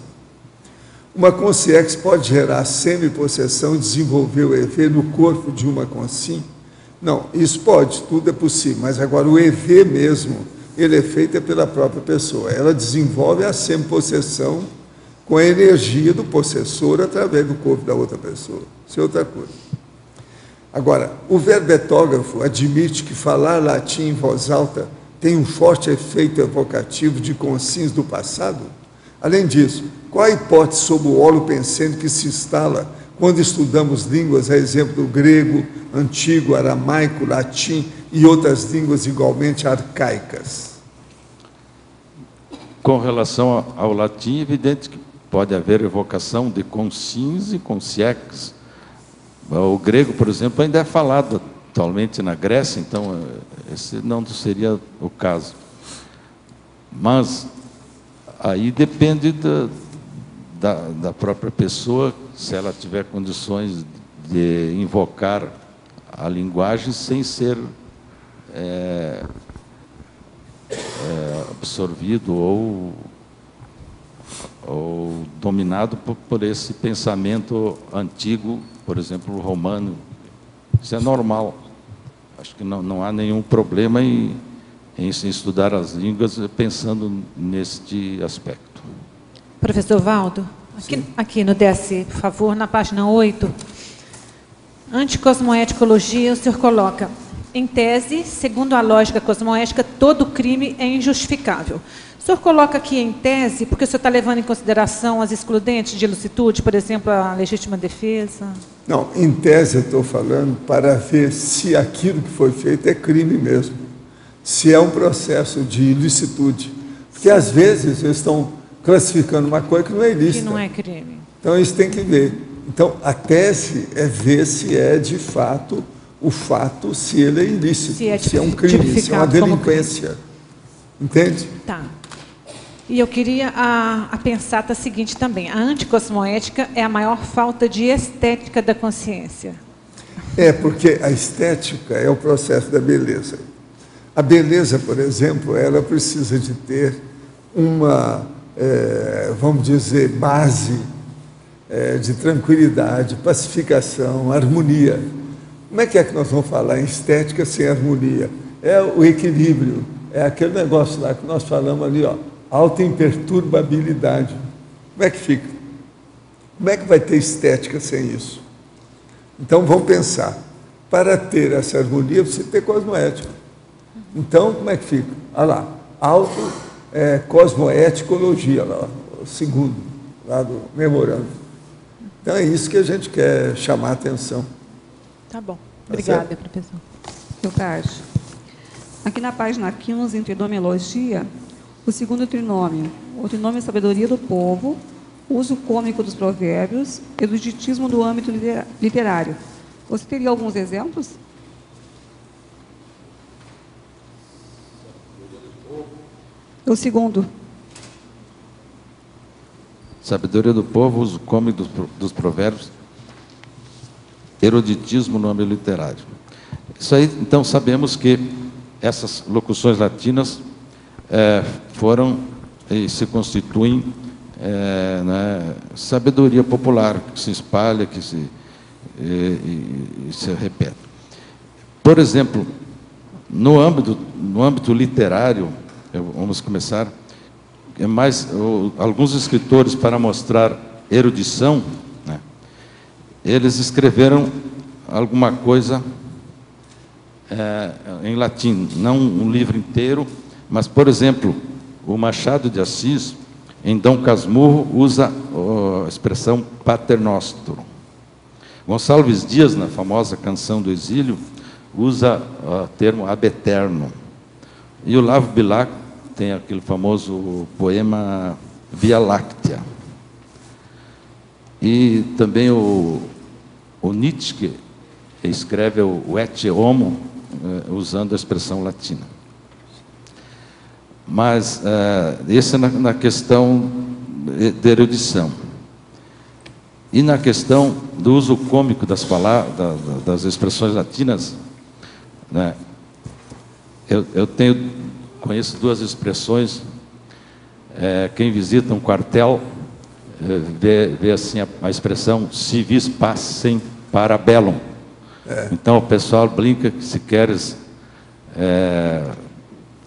Uma consciência pode gerar semi-possessão e desenvolver o EV no corpo de uma consciência? Não, isso pode, tudo é possível, mas agora o EV mesmo, ele é feito pela própria pessoa. Ela desenvolve a semi-possessão com a energia do possessor através do corpo da outra pessoa. Isso é outra coisa. Agora, o verbetógrafo admite que falar latim em voz alta tem um forte efeito evocativo de consciência do passado? Além disso, qual a hipótese sobre o holopensene que se instala quando estudamos línguas, a exemplo do grego, antigo, aramaico, latim e outras línguas igualmente arcaicas? Com relação ao latim, é evidente que pode haver evocação de consciência e consciex. O grego, por exemplo, ainda é falado atualmente na Grécia, então esse não seria o caso. Mas aí depende da própria pessoa, se ela tiver condições de invocar a linguagem sem ser absorvido ou dominado por esse pensamento antigo, por exemplo, romano. Isso é normal. Acho que não há nenhum problema em estudar as línguas pensando neste aspecto. Professor Valdo, aqui no DSC, por favor, na página 8, anticosmoeticologia, o senhor coloca, em tese, segundo a lógica cosmoética, todo crime é injustificável. O senhor coloca aqui em tese, porque o senhor está levando em consideração as excludentes de ilicitude, por exemplo, a legítima defesa? Não, em tese eu estou falando para ver se aquilo que foi feito é crime mesmo, se é um processo de ilicitude. Porque, às vezes, eles estão classificando uma coisa que não é ilícita. Que não é crime. Então, isso tem que ver. Então, a tese é ver se é, de fato, o fato, se ele é ilícito, se é um crime, se é uma delinquência. Entende? Tá. E eu queria pensar a seguinte também. A anticosmoética é a maior falta de estética da consciência. Porque a estética é o processo da beleza. A beleza, por exemplo, ela precisa de ter uma, vamos dizer, base de tranquilidade, pacificação, harmonia. Como é que nós vamos falar em estética sem harmonia? É o equilíbrio, é aquele negócio lá que nós falamos ali, ó, alta imperturbabilidade. Como é que fica? Como é que vai ter estética sem isso? Então, vamos pensar. Para ter essa harmonia, você tem cosmoética. Então, como é que fica? Olha lá, cosmoeticologia, lá, o segundo, lá do memorando. Então, é isso que a gente quer chamar a atenção. Tá bom. Obrigada, professor. Leocádio, aqui na página 15, em trinomiologia, o segundo trinômio, o trinômio sabedoria do povo, uso cômico dos provérbios, eruditismo do âmbito literário. Você teria alguns exemplos? O segundo. Sabedoria do povo, uso cômico dos provérbios, eruditismo no âmbito literário. Isso aí, então, sabemos que essas locuções latinas foram e se constituem sabedoria popular, que se espalha, que se repete. Por exemplo, no âmbito literário, vamos começar, alguns escritores, para mostrar erudição, né, eles escreveram alguma coisa em latim, não um livro inteiro, mas, por exemplo, o Machado de Assis, em Dom Casmurro, usa a expressão Pater Noster. Gonçalves Dias, na famosa Canção do Exílio, usa o termo Ab Eterno. E o Olavo Bilac tem aquele famoso poema Via Láctea. E também o Nietzsche escreve o Ecce Homo, usando a expressão latina. Mas esse é na questão de erudição. E na questão do uso cômico das palavras, das expressões latinas, né, eu conheço duas expressões. Quem visita um quartel vê assim a expressão "si vis pacem para bellum". Então o pessoal brinca que se queres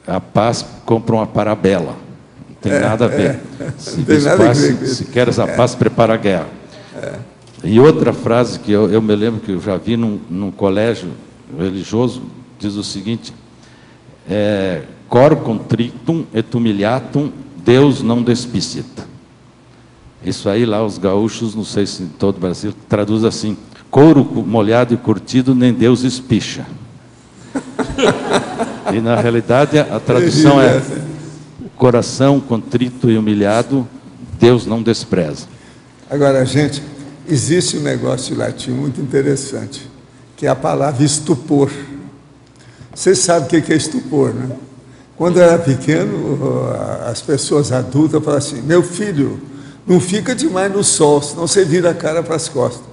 a paz, compra uma parabela. Não tem nada a ver. Se queres a paz, prepara a guerra. E outra frase que eu me lembro que eu já vi num colégio religioso, diz o seguinte: cor contritum et humiliatum, Deus não despicita. Isso aí lá os gaúchos, não sei se em todo o Brasil, traduz assim: couro molhado e curtido, nem Deus espicha. E na realidade a tradução é: coração contrito e humilhado, Deus não despreza. Agora, gente, existe um negócio em latim muito interessante, que é a palavra estupor. Vocês sabem o que é estupor, né? Quando eu era pequeno, as pessoas adultas falavam assim: meu filho, não fica demais no sol, senão você vira a cara para as costas.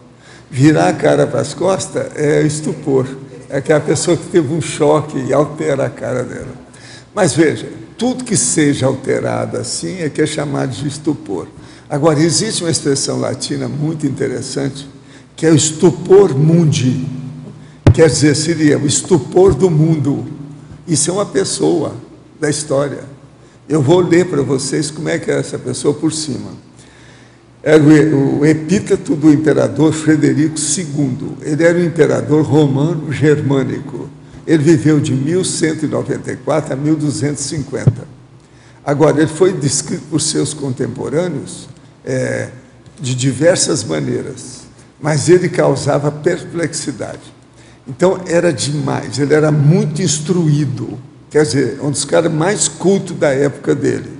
Virar a cara para as costas é estupor. É aquela pessoa que teve um choque e altera a cara dela. Mas veja, tudo que seja alterado assim é que é chamado de estupor. Agora, existe uma expressão latina muito interessante, que é o stupor mundi. Quer dizer, seria o estupor do mundo. Isso é uma pessoa da história. Eu vou ler para vocês como é que é essa pessoa por cima. É o epíteto do imperador Frederico II. Ele era um imperador romano germânico. Ele viveu de 1194 a 1250. Agora, ele foi descrito por seus contemporâneos de diversas maneiras, mas ele causava perplexidade. Então, era demais, ele era muito instruído, quer dizer, um dos caras mais cultos da época dele.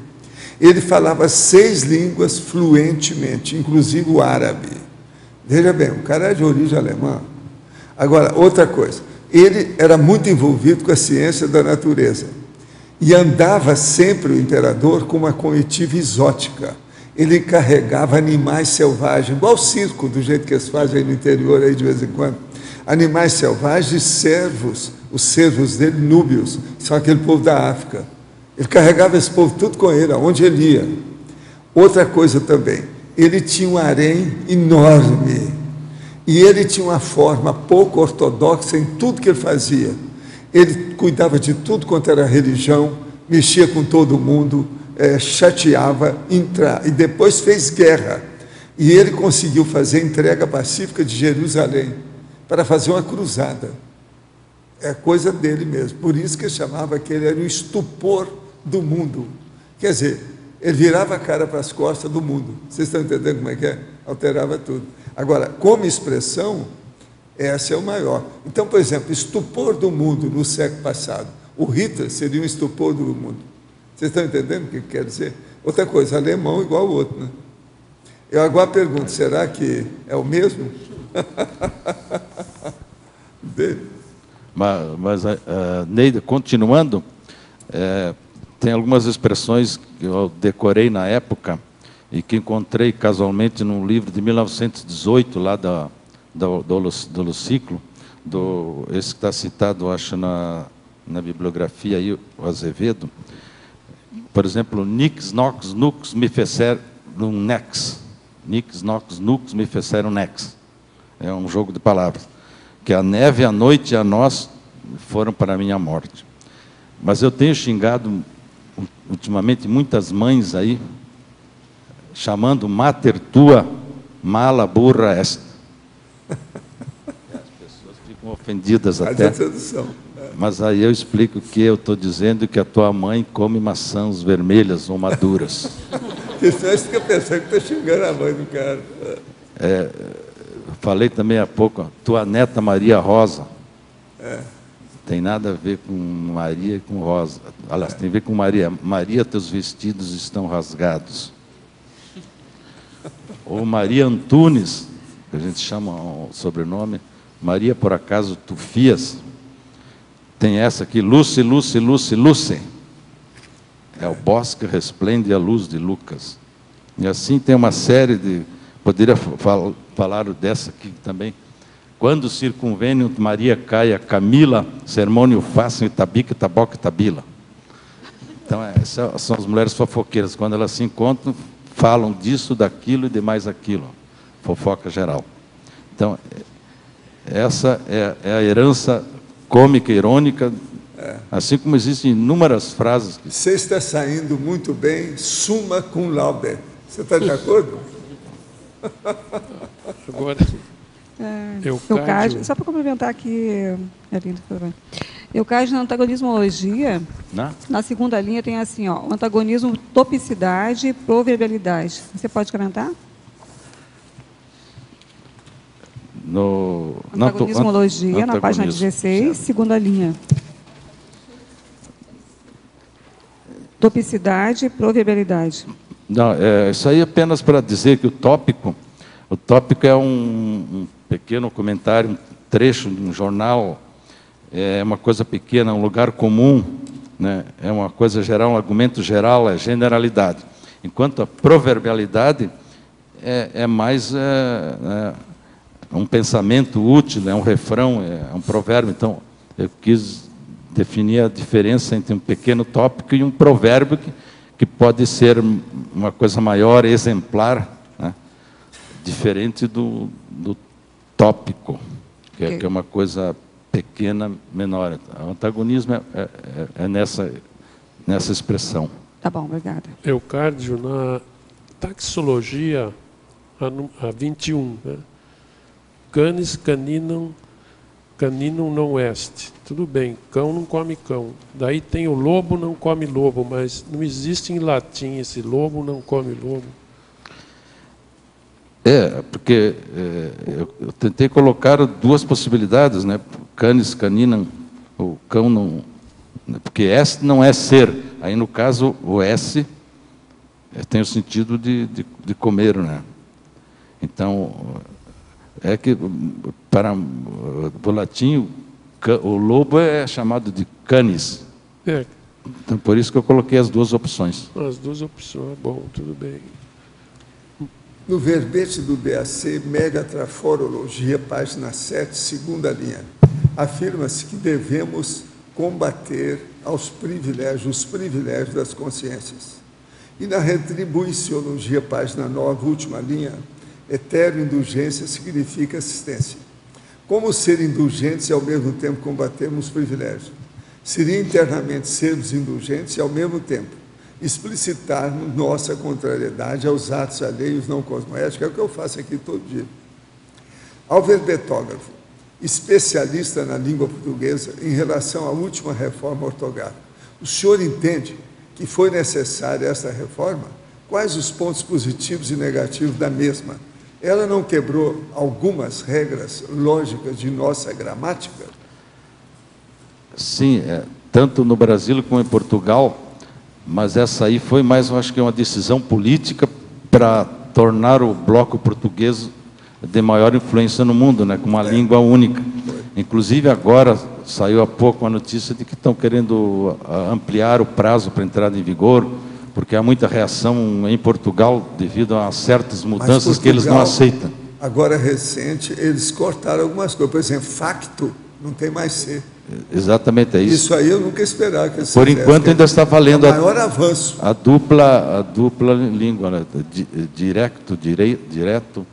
Ele falava 6 línguas fluentemente, inclusive o árabe. Veja bem, o cara é de origem alemã. Agora, outra coisa, ele era muito envolvido com a ciência da natureza e andava sempre, o imperador, com uma comitiva exótica. Ele carregava animais selvagens, igual o circo, do jeito que eles fazem aí no interior, aí de vez em quando. Animais selvagens, servos, os servos dele, núbios, são aquele povo da África. Ele carregava esse povo tudo com ele, aonde ele ia. Outra coisa também, ele tinha um harém enorme, e ele tinha uma forma pouco ortodoxa em tudo que ele fazia. Ele cuidava de tudo quanto era religião, mexia com todo mundo, chateava, e depois fez guerra. E ele conseguiu fazer a entrega pacífica de Jerusalém, para fazer uma cruzada. É coisa dele mesmo. Por isso que ele chamava que ele era o estupor do mundo. Quer dizer, ele virava a cara para as costas do mundo. Vocês estão entendendo como é que é? Alterava tudo. Agora, como expressão, Esse é o maior. Então, por exemplo, estupor do mundo no século passado. O Hitler seria um estupor do mundo. Vocês estão entendendo o que quer dizer? Outra coisa, alemão igual ao outro, né? Eu agora pergunto, será que é o mesmo? Mas Neide, continuando, tem algumas expressões que eu decorei na época e que encontrei casualmente num livro de 1918, lá do Luciclo, esse que está citado, acho, na bibliografia aí, o Azevedo. Por exemplo, Nix nox nux me fecerum nex. Nix nox nux me fecerum nex. É um jogo de palavras. Que a neve, a noite e a nós foram para a minha morte. Mas eu tenho xingado ultimamente muitas mães aí, chamando mater tua mala burra est. As pessoas ficam ofendidas até. Mas aí eu explico que eu estou dizendo que a tua mãe come maçãs vermelhas ou maduras. Você fica pensando que está xingando a mãe do cara. Falei também há pouco, tua neta Maria Rosa. Tem nada a ver com Maria e com Rosa. Aliás, tem a ver com Maria. Maria, teus vestidos estão rasgados. Ou Maria Antunes, que a gente chama o sobrenome. Maria, por acaso, tu fias? Tem essa aqui, Luce, Luce, Luce, Luce. É o bosque resplende a luz de Lucas. E assim tem uma série de... Poderia falar dessa aqui também. Quando circunvênio Maria caia, Camila, sermônio façam, Itabica, Itaboca, Itabila. Então, essas são as mulheres fofoqueiras. Quando elas se encontram, falam disso, daquilo e de mais aquilo. Fofoca geral. Então, essa é a herança cômica, irônica, assim como existem inúmeras frases. Você está saindo muito bem, summa cum laude. Você está de acordo? Agora, Eucádio, só para complementar aqui, Eucádio, na antagonismologia, na segunda linha tem assim, ó, o antagonismo, topicidade, proverbialidade. Você pode comentar? Antagonismologia, na página 16, segunda linha. Topicidade, proverbialidade. Não, isso aí é apenas para dizer que o tópico é um pequeno comentário, um trecho de um jornal, é uma coisa pequena, um lugar comum, né? É uma coisa geral, um argumento geral, é generalidade. Enquanto a proverbialidade é mais um pensamento útil, é um refrão, é um provérbio. Então, eu quis definir a diferença entre um pequeno tópico e um provérbio que pode ser uma coisa maior, exemplar, né? Diferente do tópico, que é uma coisa pequena, menor. O antagonismo é nessa expressão. Tá bom, obrigada. Eucádio, na taxologia, a 21, né? Canis caninum não est. Tudo bem, cão não come cão. Daí tem o lobo não come lobo, mas não existe em latim esse lobo não come lobo. Porque eu tentei colocar duas possibilidades, né? Canis caninum, o cão não... Porque est não é ser. Aí, no caso, o s tem o sentido de comer, né? Então... É que, para o latim, o lobo é chamado de canis. Então, por isso que eu coloquei as duas opções. As duas opções, bom, tudo bem. No verbete do BAC, Megatraforologia, página 7, segunda linha, afirma-se que devemos combater os privilégios das consciências. E na Retribuiciologia, página 9, última linha, heteroindulgência significa assistência. Como ser indulgentes e ao mesmo tempo combatermos os privilégios? Seria internamente sermos indulgentes e ao mesmo tempo explicitarmos nossa contrariedade aos atos alheios não cosmoéticos, é o que eu faço aqui todo dia. Ao verbetógrafo, especialista na língua portuguesa em relação à última reforma ortográfica, o senhor entende que foi necessária essa reforma? Quais os pontos positivos e negativos da mesma? ela não quebrou algumas regras lógicas de nossa gramática? Sim, tanto no Brasil como em Portugal, mas essa aí foi mais, eu acho que uma decisão política para tornar o bloco português de maior influência no mundo, né, com uma língua única. Inclusive agora saiu há pouco a notícia de que estão querendo ampliar o prazo para entrada em vigor, porque há muita reação em Portugal devido a certas mudanças que eles não aceitam. Agora recente, eles cortaram algumas coisas, por exemplo, facto não tem mais ser. Exatamente, é isso. Isso aí eu nunca esperava que eles Por enquanto ainda está valendo o maior avanço. A dupla língua, né? Direto,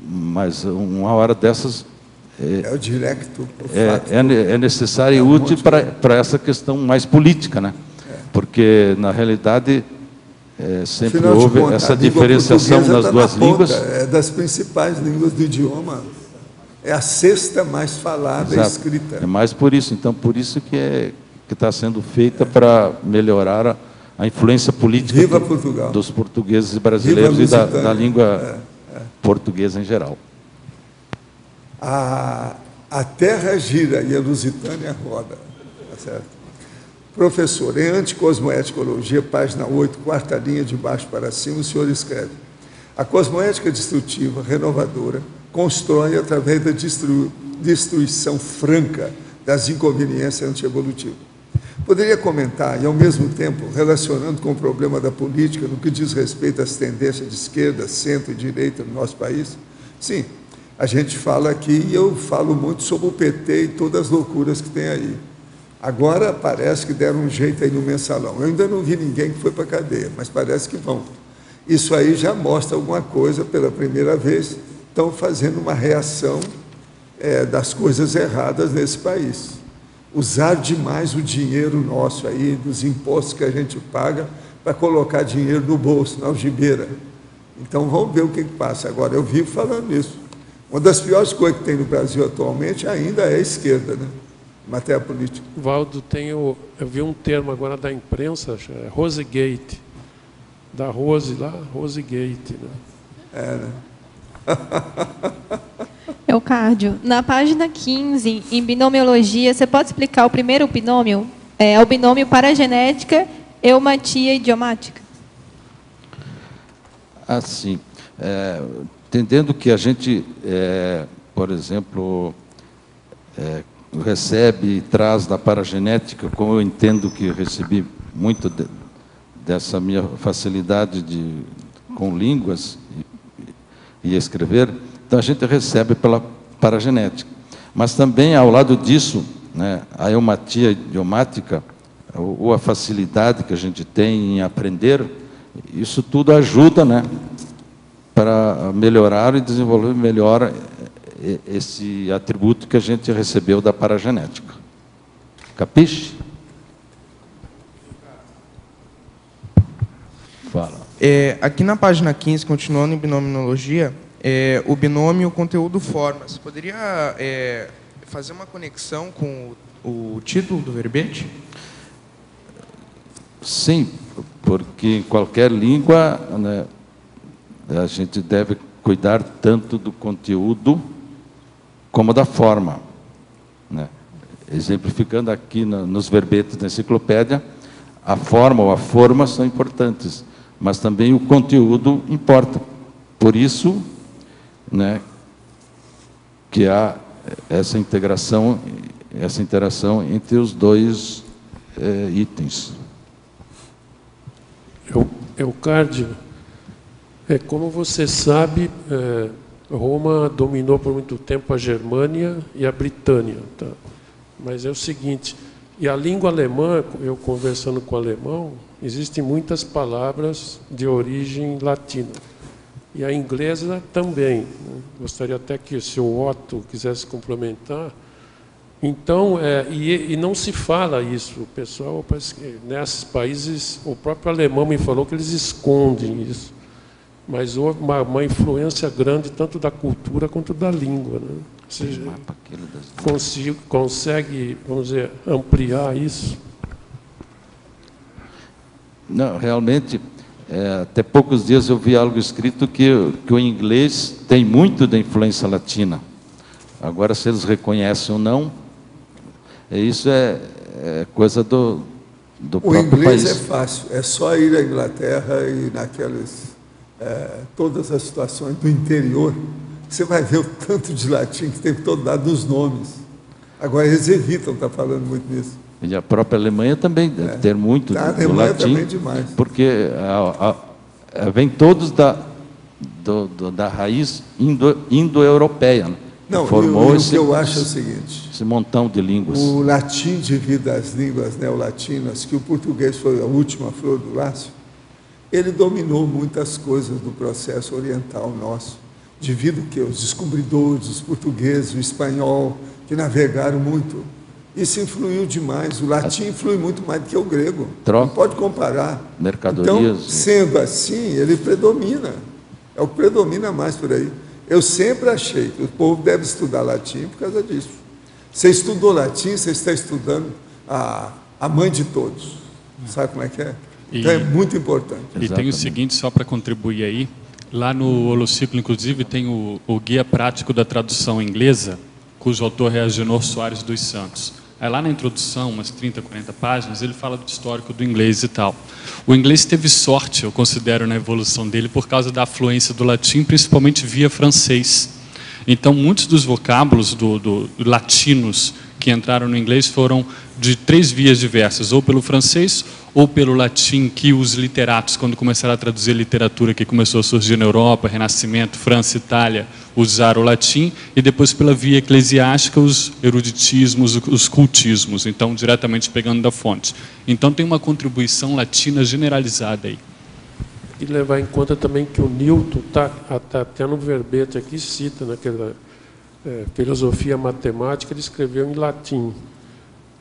mas uma hora dessas o direto. É necessário e útil para essa questão mais política, né? Porque na realidade sempre houve essa diferenciação das duas línguas. É das principais línguas do idioma. É a sexta mais falada e escrita. É mais por isso. Então, por isso que está sendo feita para melhorar a influência política dos portugueses e brasileiros e da língua portuguesa em geral. A Terra gira e a Lusitânia roda. Tá certo? Professor, em Anticosmoeticologia, página 8, quarta linha de baixo para cima, o senhor escreve: a cosmoética destrutiva, renovadora, constrói através da destruição franca das inconveniências antievolutivas. Poderia comentar, e ao mesmo tempo, relacionando com o problema da política, no que diz respeito às tendências de esquerda, centro e direita no nosso país? Sim, a gente fala aqui, e eu falo muito sobre o PT e todas as loucuras que tem aí. Agora parece que deram um jeito aí no mensalão. Eu ainda não vi ninguém que foi para a cadeia, mas parece que vão. Isso aí já mostra alguma coisa, pela primeira vez, estão fazendo uma reação das coisas erradas nesse país. Usar demais o dinheiro nosso aí, dos impostos que a gente paga, para colocar dinheiro no bolso, na algibeira. Então, vamos ver o que passa. Agora, eu vivo falando isso. Uma das piores coisas que tem no Brasil atualmente ainda é a esquerda, né? Matéria política. Valdo, eu vi um termo agora da imprensa, Rosegate. Da Rose lá, Rosegate. Né? Né? Eukárdio, na página 15, em binomiologia, você pode explicar o primeiro binômio? É o binômio paragenética, eumatia e idiomática. Assim, entendendo que a gente, por exemplo, recebe e traz da paragenética, como eu entendo que recebi muito dessa minha facilidade com línguas e escrever, então a gente recebe pela paragenética. Mas também, ao lado disso, né, a eumatia idiomática, ou a facilidade que a gente tem em aprender, isso tudo ajuda, né, para melhorar e desenvolver melhor esse atributo que a gente recebeu da paragenética. Capiche? Fala. Aqui na página 15, continuando em binomiologia, o binômio conteúdo-forma. Você poderia fazer uma conexão com o título do verbete? Sim, porque em qualquer língua, né, a gente deve cuidar tanto do conteúdo como da forma, né? Exemplificando aqui nos verbetes da enciclopédia, a forma ou a forma são importantes, mas também o conteúdo importa. Por isso, né, que há essa interação entre os dois itens. Eukárdio, como você sabe, Roma dominou por muito tempo a Germânia e a Britânia. Tá? Mas é o seguinte, e a língua alemã, eu conversando com o alemão, existem muitas palavras de origem latina. E a inglesa também. Né? Gostaria até que o senhor Otto quisesse complementar. Então, e não se fala isso. O pessoal, parece que nesses países, o próprio alemão me falou que eles escondem isso. Mas houve uma influência grande tanto da cultura quanto da língua. Né? Você consegue, vamos dizer, ampliar isso? Não, realmente, até poucos dias eu vi algo escrito que o inglês tem muito da influência latina. Agora, se eles reconhecem ou não, isso é coisa do próprio país. O inglês é fácil, é só ir à Inglaterra e todas as situações do interior, você vai ver o tanto de latim que tem todo dado nos nomes. Agora, eles evitam estar falando muito nisso. E a própria Alemanha também deve ter muito do latim. A Alemanha também demais. Porque vem todos da raiz indo-europeia. Né? Não, formou o que eu acho é o seguinte: esse montão de línguas. O latim devido às línguas neolatinas, que o português foi a última flor do lácio, ele dominou muitas coisas do processo oriental nosso, devido que os descobridores, os portugueses, o espanhol, que navegaram muito. Isso influiu demais. O latim influi muito mais do que o grego. Não pode comparar. Mercadorias. Então, sendo assim, ele predomina. É o que predomina mais por aí. Eu sempre achei que o povo deve estudar latim por causa disso. Você estudou latim, você está estudando a mãe de todos. Sabe como é que é? Então é muito importante. E tem o seguinte, só para contribuir aí, lá no Holociclo, inclusive, tem o Guia Prático da Tradução Inglesa, cujo autor é Agenor Soares dos Santos. Aí lá na introdução, umas 30, 40 páginas, ele fala do histórico do inglês e tal. O inglês teve sorte, eu considero, na evolução dele, por causa da afluência do latim, principalmente via francês. Então, muitos dos vocábulos latinos que entraram no inglês foram de 3 vias diversas, ou pelo francês, ou pelo latim, que os literatos, quando começaram a traduzir literatura que começou a surgir na Europa, Renascimento, França, Itália, usaram o latim, e depois pela via eclesiástica, os eruditismos, os cultismos, então diretamente pegando da fonte. Então tem uma contribuição latina generalizada aí. E levar em conta também que o Newton está até no verbete aqui, cita naquela filosofia matemática, ele escreveu em latim.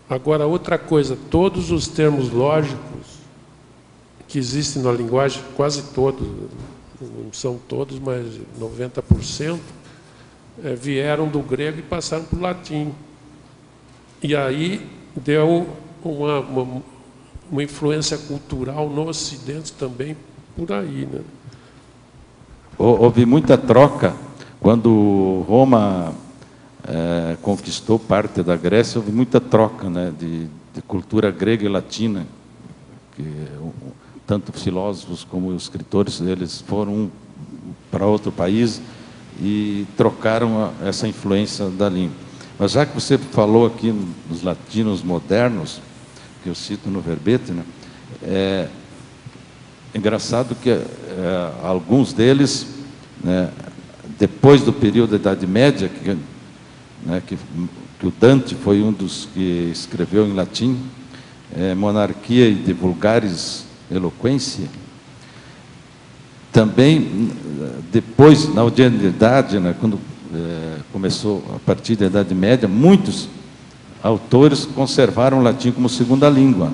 Agora, outra coisa, todos os termos lógicos que existem na linguagem, quase todos, não são todos, mas 90%, vieram do grego e passaram para o latim. E aí deu uma influência cultural no Ocidente também, por aí, né? Houve muita troca quando Roma conquistou parte da Grécia. Houve muita troca, né, de cultura grega e latina, que tanto filósofos como escritores, eles foram para outro país e trocaram essa influência da língua. Mas já que você falou aqui nos latinos modernos, que eu cito no verbete, né, é engraçado que alguns deles, né, depois do período da Idade Média, que o Dante foi um dos que escreveu em latim, Monarquia e de Vulgaris Eloquência. Também, depois, na modernidade, né, quando começou a partir da Idade Média, muitos autores conservaram o latim como segunda língua,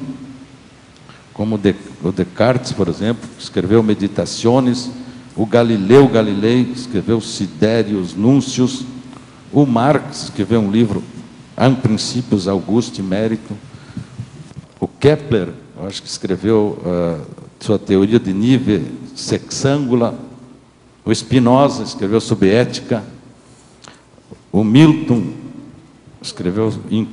como o Descartes, por exemplo, que escreveu Meditaciones, o Galileu Galilei escreveu Siderius Nuncius, o Marx escreveu um livro, An Principius Augusti Mérito, o Kepler, eu acho que escreveu sua teoria de Nive Sexangula, o Spinoza escreveu sobre ética, o Milton escreveu em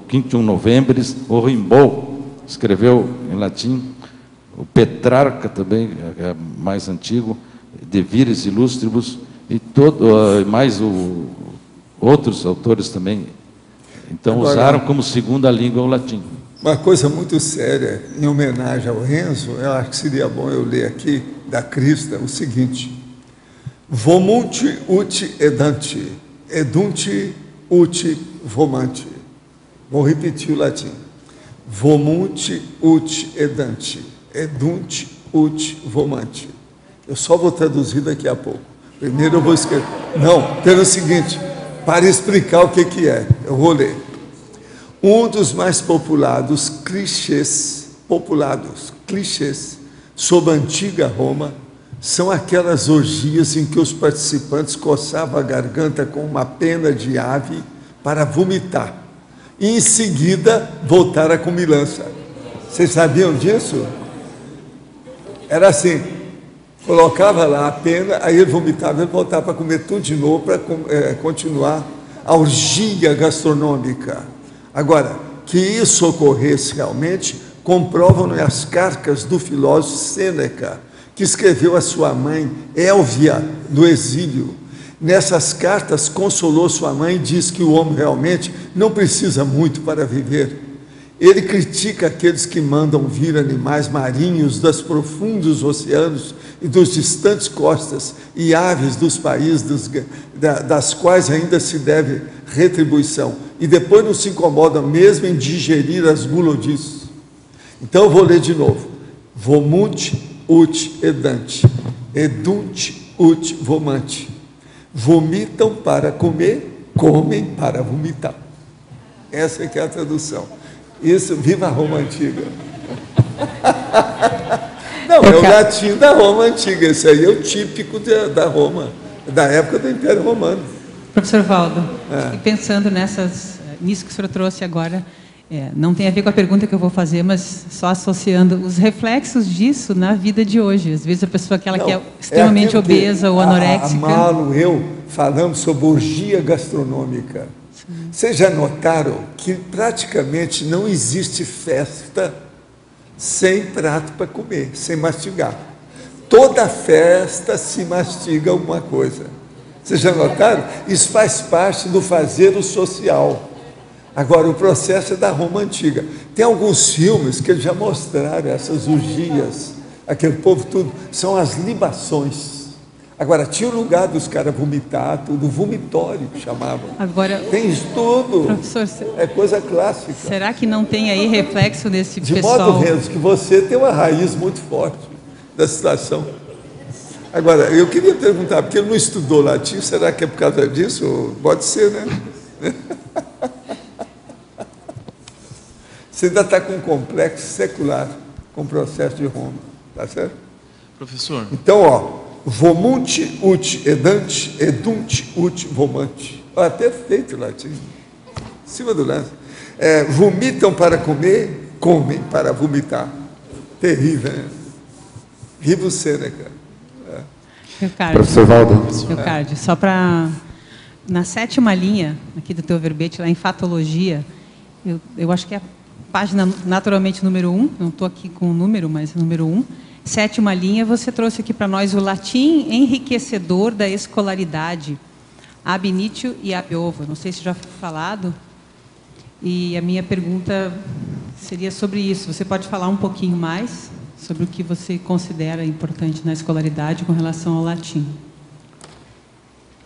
Quintium Novembris, o Rimbaud escreveu em latim, o Petrarca também, é mais antigo, De Viris Illustribus, e mais outros autores também. Então, agora, usaram como segunda língua o latim. Uma coisa muito séria, em homenagem ao Renzo, eu acho que seria bom eu ler aqui, da Crista, o seguinte: Vomunti ut edante, edunti ut vomante. Vou repetir o latim. Vomunti ut edante, edunti ut vomante. Eu só vou traduzir daqui a pouco. Primeiro eu vou escrever. Não, pelo seguinte, para explicar o que é, eu vou ler. Um dos mais populados clichês sobre a antiga Roma são aquelas orgias em que os participantes coçavam a garganta com uma pena de ave para vomitar e em seguida voltar à comilança. Vocês sabiam disso? Era assim, colocava lá a pena, aí ele vomitava, ele voltava para comer tudo de novo, para continuar a orgia gastronômica. Agora, que isso ocorresse realmente, comprovam as cartas do filósofo Sêneca, que escreveu a sua mãe, Élvia, no exílio. Nessas cartas, consolou sua mãe e diz que o homem realmente não precisa muito para viver. Ele critica aqueles que mandam vir animais marinhos dos profundos oceanos e dos distantes costas e aves dos países das quais ainda se deve retribuição. E depois não se incomodam mesmo em digerir as gulodices. Então eu vou ler de novo. Vomunt ut edant, edunt ut vomant. Vomitam para comer, comem para vomitar. Essa é que é a tradução. Isso, viva a Roma Antiga. Não, é o latim da Roma Antiga. Esse aí é o típico da Roma, da época do Império Romano. Professor Valdo, e pensando nisso que o senhor trouxe agora, não tem a ver com a pergunta que eu vou fazer, mas só associando os reflexos disso na vida de hoje. Às vezes a pessoa que é extremamente obesa ou anoréxica. Amaro, eu falamos sobre orgia gastronômica. Vocês já notaram que praticamente não existe festa sem prato para comer, sem mastigar. Toda festa se mastiga alguma coisa. Vocês já notaram? Isso faz parte do fazer social. Agora, o processo é da Roma Antiga. Tem alguns filmes que já mostraram essas orgias, aquele povo tudo, são as libações. Agora, tinha o lugar dos caras vomitar, tudo, vomitório que chamavam. Agora, tem isso tudo. Professor, é coisa clássica. Será que não tem aí reflexo desse pessoal? De modo menos que você tem uma raiz muito forte da situação. Agora, eu queria perguntar, porque ele não estudou latim, será que é por causa disso? Pode ser, né? Você ainda está com um complexo secular com o processo de Roma, tá certo? Professor. Então, ó, vomunt ut edant, edunt ut vomant. Olha, perfeito o latim. Em cima do lance. Vomitam para comer, comem para vomitar. Terrível, né? Viva o Sêneca. Professor Valdo. Leocádio, só para... Na 7ª linha, aqui do teu verbete, lá em Fatologia, eu acho que é a página, naturalmente, número 1, não estou aqui com o número, mas número 1, 7ª linha, você trouxe aqui para nós o latim enriquecedor da escolaridade, ab initio e ab ovo. Não sei se já foi falado, e a minha pergunta seria sobre isso. Você pode falar um pouquinho mais sobre o que você considera importante na escolaridade com relação ao latim?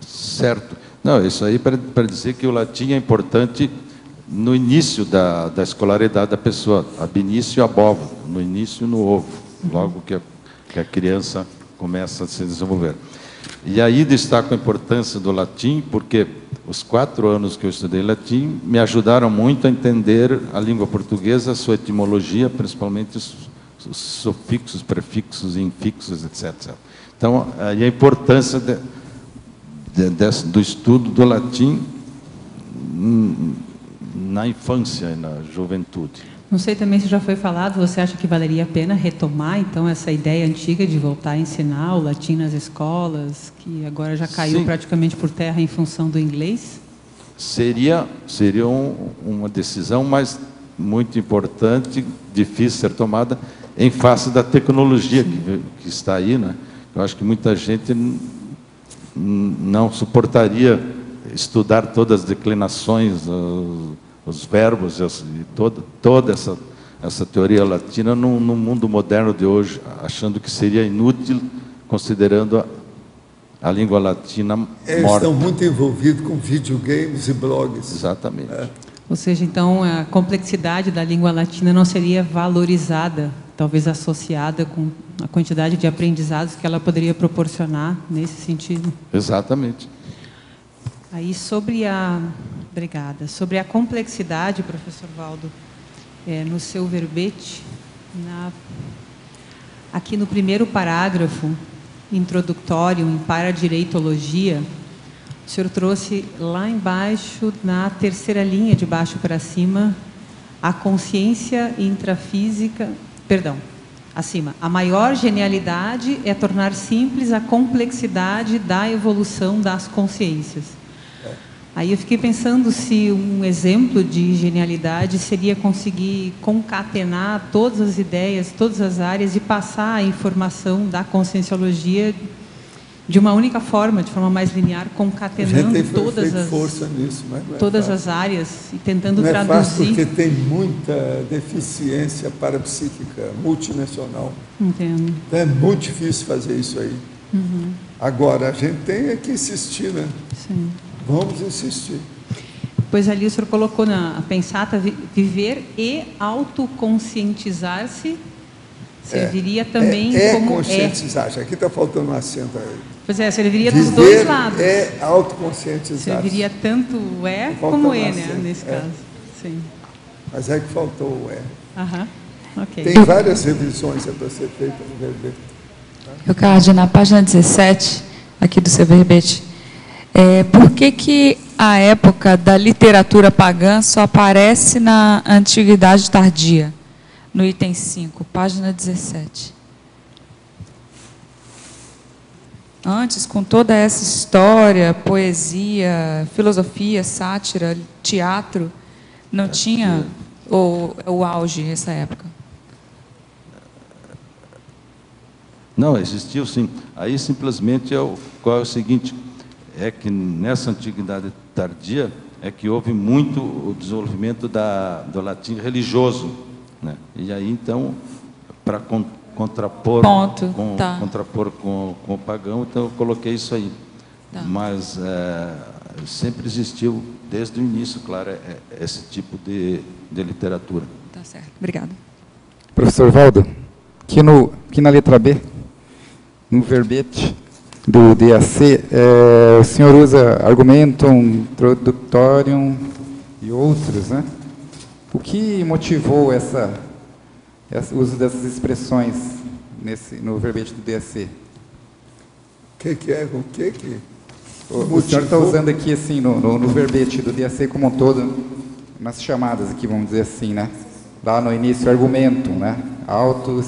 Certo. Não, isso aí para dizer que o latim é importante no início da escolaridade da pessoa, ab initio e ab ovo, no início e no ovo, logo que a criança começa a se desenvolver. E aí destaco a importância do latim, porque os 4 anos que eu estudei latim me ajudaram muito a entender a língua portuguesa, a sua etimologia, principalmente os sufixos, prefixos, infixos, etc. Então, aí a importância do estudo do latim na infância e na juventude. Não sei também se já foi falado, você acha que valeria a pena retomar, então, essa ideia antiga de voltar a ensinar o latim nas escolas, que agora já caiu praticamente por terra em função do inglês? Seria uma decisão, mas muito importante, difícil ser tomada, em face da tecnologia que está aí, né? Eu acho que muita gente não suportaria estudar todas as declinações, os verbos e toda essa teoria latina no mundo moderno de hoje, achando que seria inútil, considerando a língua latina morta. Eles estão muito envolvidos com videogames e blogs. Exatamente. Ou seja, então, a complexidade da língua latina não seria valorizada, talvez associada com a quantidade de aprendizados que ela poderia proporcionar nesse sentido? Exatamente. Aí, sobre a complexidade, professor Valdo, no seu verbete, aqui no primeiro parágrafo, introdutório, em paradireitologia, o senhor trouxe lá embaixo, na 3ª linha, de baixo para cima, a consciência intrafísica, acima. A maior genialidade é tornar simples a complexidade da evolução das consciências. Aí eu fiquei pensando se um exemplo de genialidade seria conseguir concatenar todas as ideias, todas as áreas e passar a informação da conscienciologia de uma única forma, de forma mais linear, concatenando todas as áreas e tentando traduzir. Não é fácil porque tem muita deficiência parapsíquica multinacional. Entendo. Então é muito difícil fazer isso aí. Uhum. Agora, a gente tem que insistir, né? Sim. Vamos insistir. Pois ali o senhor colocou na pensata viver e autoconscientizar-se serviria também como conscientizar. Aqui está faltando um acento aí. Pois é, serviria dos dois lados. É autoconscientizar. Serviria tanto o como E, né, nesse caso. Sim. Mas é que faltou o E. Aham. Ok. Tem várias revisões para ser feita no verbete. Eucádio, na página 17, aqui do seu verbete, por que a época da literatura pagã só aparece na antiguidade tardia? No item 5, página 17. Antes, com toda essa história, poesia, filosofia, sátira, teatro, não tinha o auge nessa época? Não, existiu sim. Aí simplesmente qual é o seguinte, é que nessa antiguidade tardia é que houve muito o desenvolvimento do latim religioso, né? E aí então, para contrapor com o pagão, então eu coloquei isso aí. Tá. Mas sempre existiu desde o início, claro, esse tipo de literatura. Tá certo. Obrigada. Professor Valdo, aqui na letra B, no verbete do DAC, o senhor usa argumentum, introductorium e outros, né? O que motivou o uso dessas expressões no verbete do DAC? O que é? O que o senhor está usando aqui, assim, no verbete do DAC como um todo, nas chamadas aqui, vamos dizer assim, né? Lá no início, argumentum, né? Auto,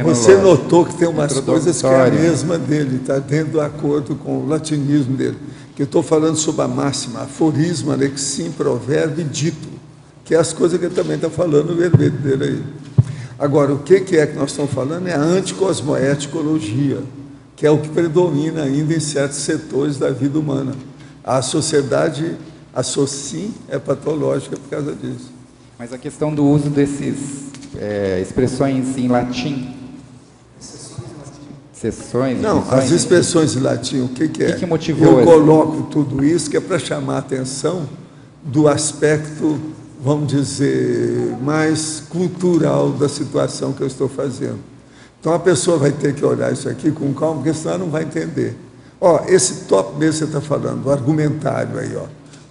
você notou que tem umas coisas que é a mesma dele, está dentro do acordo com o latinismo dele. Que eu estou falando sobre a máxima, aforismo, alexim, provérbio e dito, que é as coisas que ele também está falando no verbete dele aí. Agora, o que é que nós estamos falando é a anticosmoeticologia, que é o que predomina ainda em certos setores da vida humana. A sociedade, a socin, é patológica por causa disso. Mas a questão do uso desses expressões em latim. Sessões. Não, as expressões em latim, o que é? O que motivou? Eu coloco tudo isso que é para chamar a atenção do aspecto, vamos dizer, mais cultural da situação que eu estou fazendo. Então a pessoa vai ter que olhar isso aqui com calma, porque senão ela não vai entender. Ó, esse top mesmo que você está falando, o argumentário aí, ó,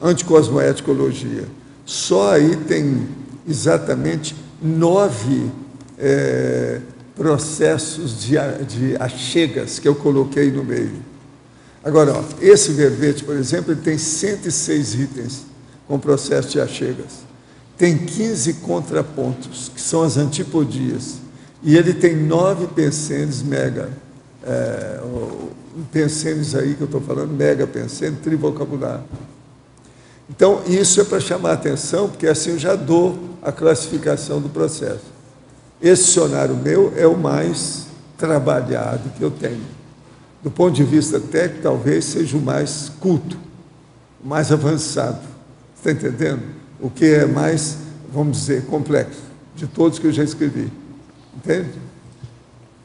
anticosmoeticologia. Só aí tem exatamente 9 processos de achegas que eu coloquei no meio. Agora, ó, esse verbete, por exemplo, ele tem 106 itens com processo de achegas. Tem 15 contrapontos, que são as antipodias. E ele tem 9 pensenes mega. Pensenes aí que eu estou falando, mega pensene, trivocabular. Então, isso é para chamar a atenção, porque assim eu já dou a classificação do processo. Esse dicionário meu é o mais trabalhado que eu tenho. Do ponto de vista técnico, talvez seja o mais culto, o mais avançado. Está entendendo? O que é mais, vamos dizer, complexo, de todos que eu já escrevi. Entende?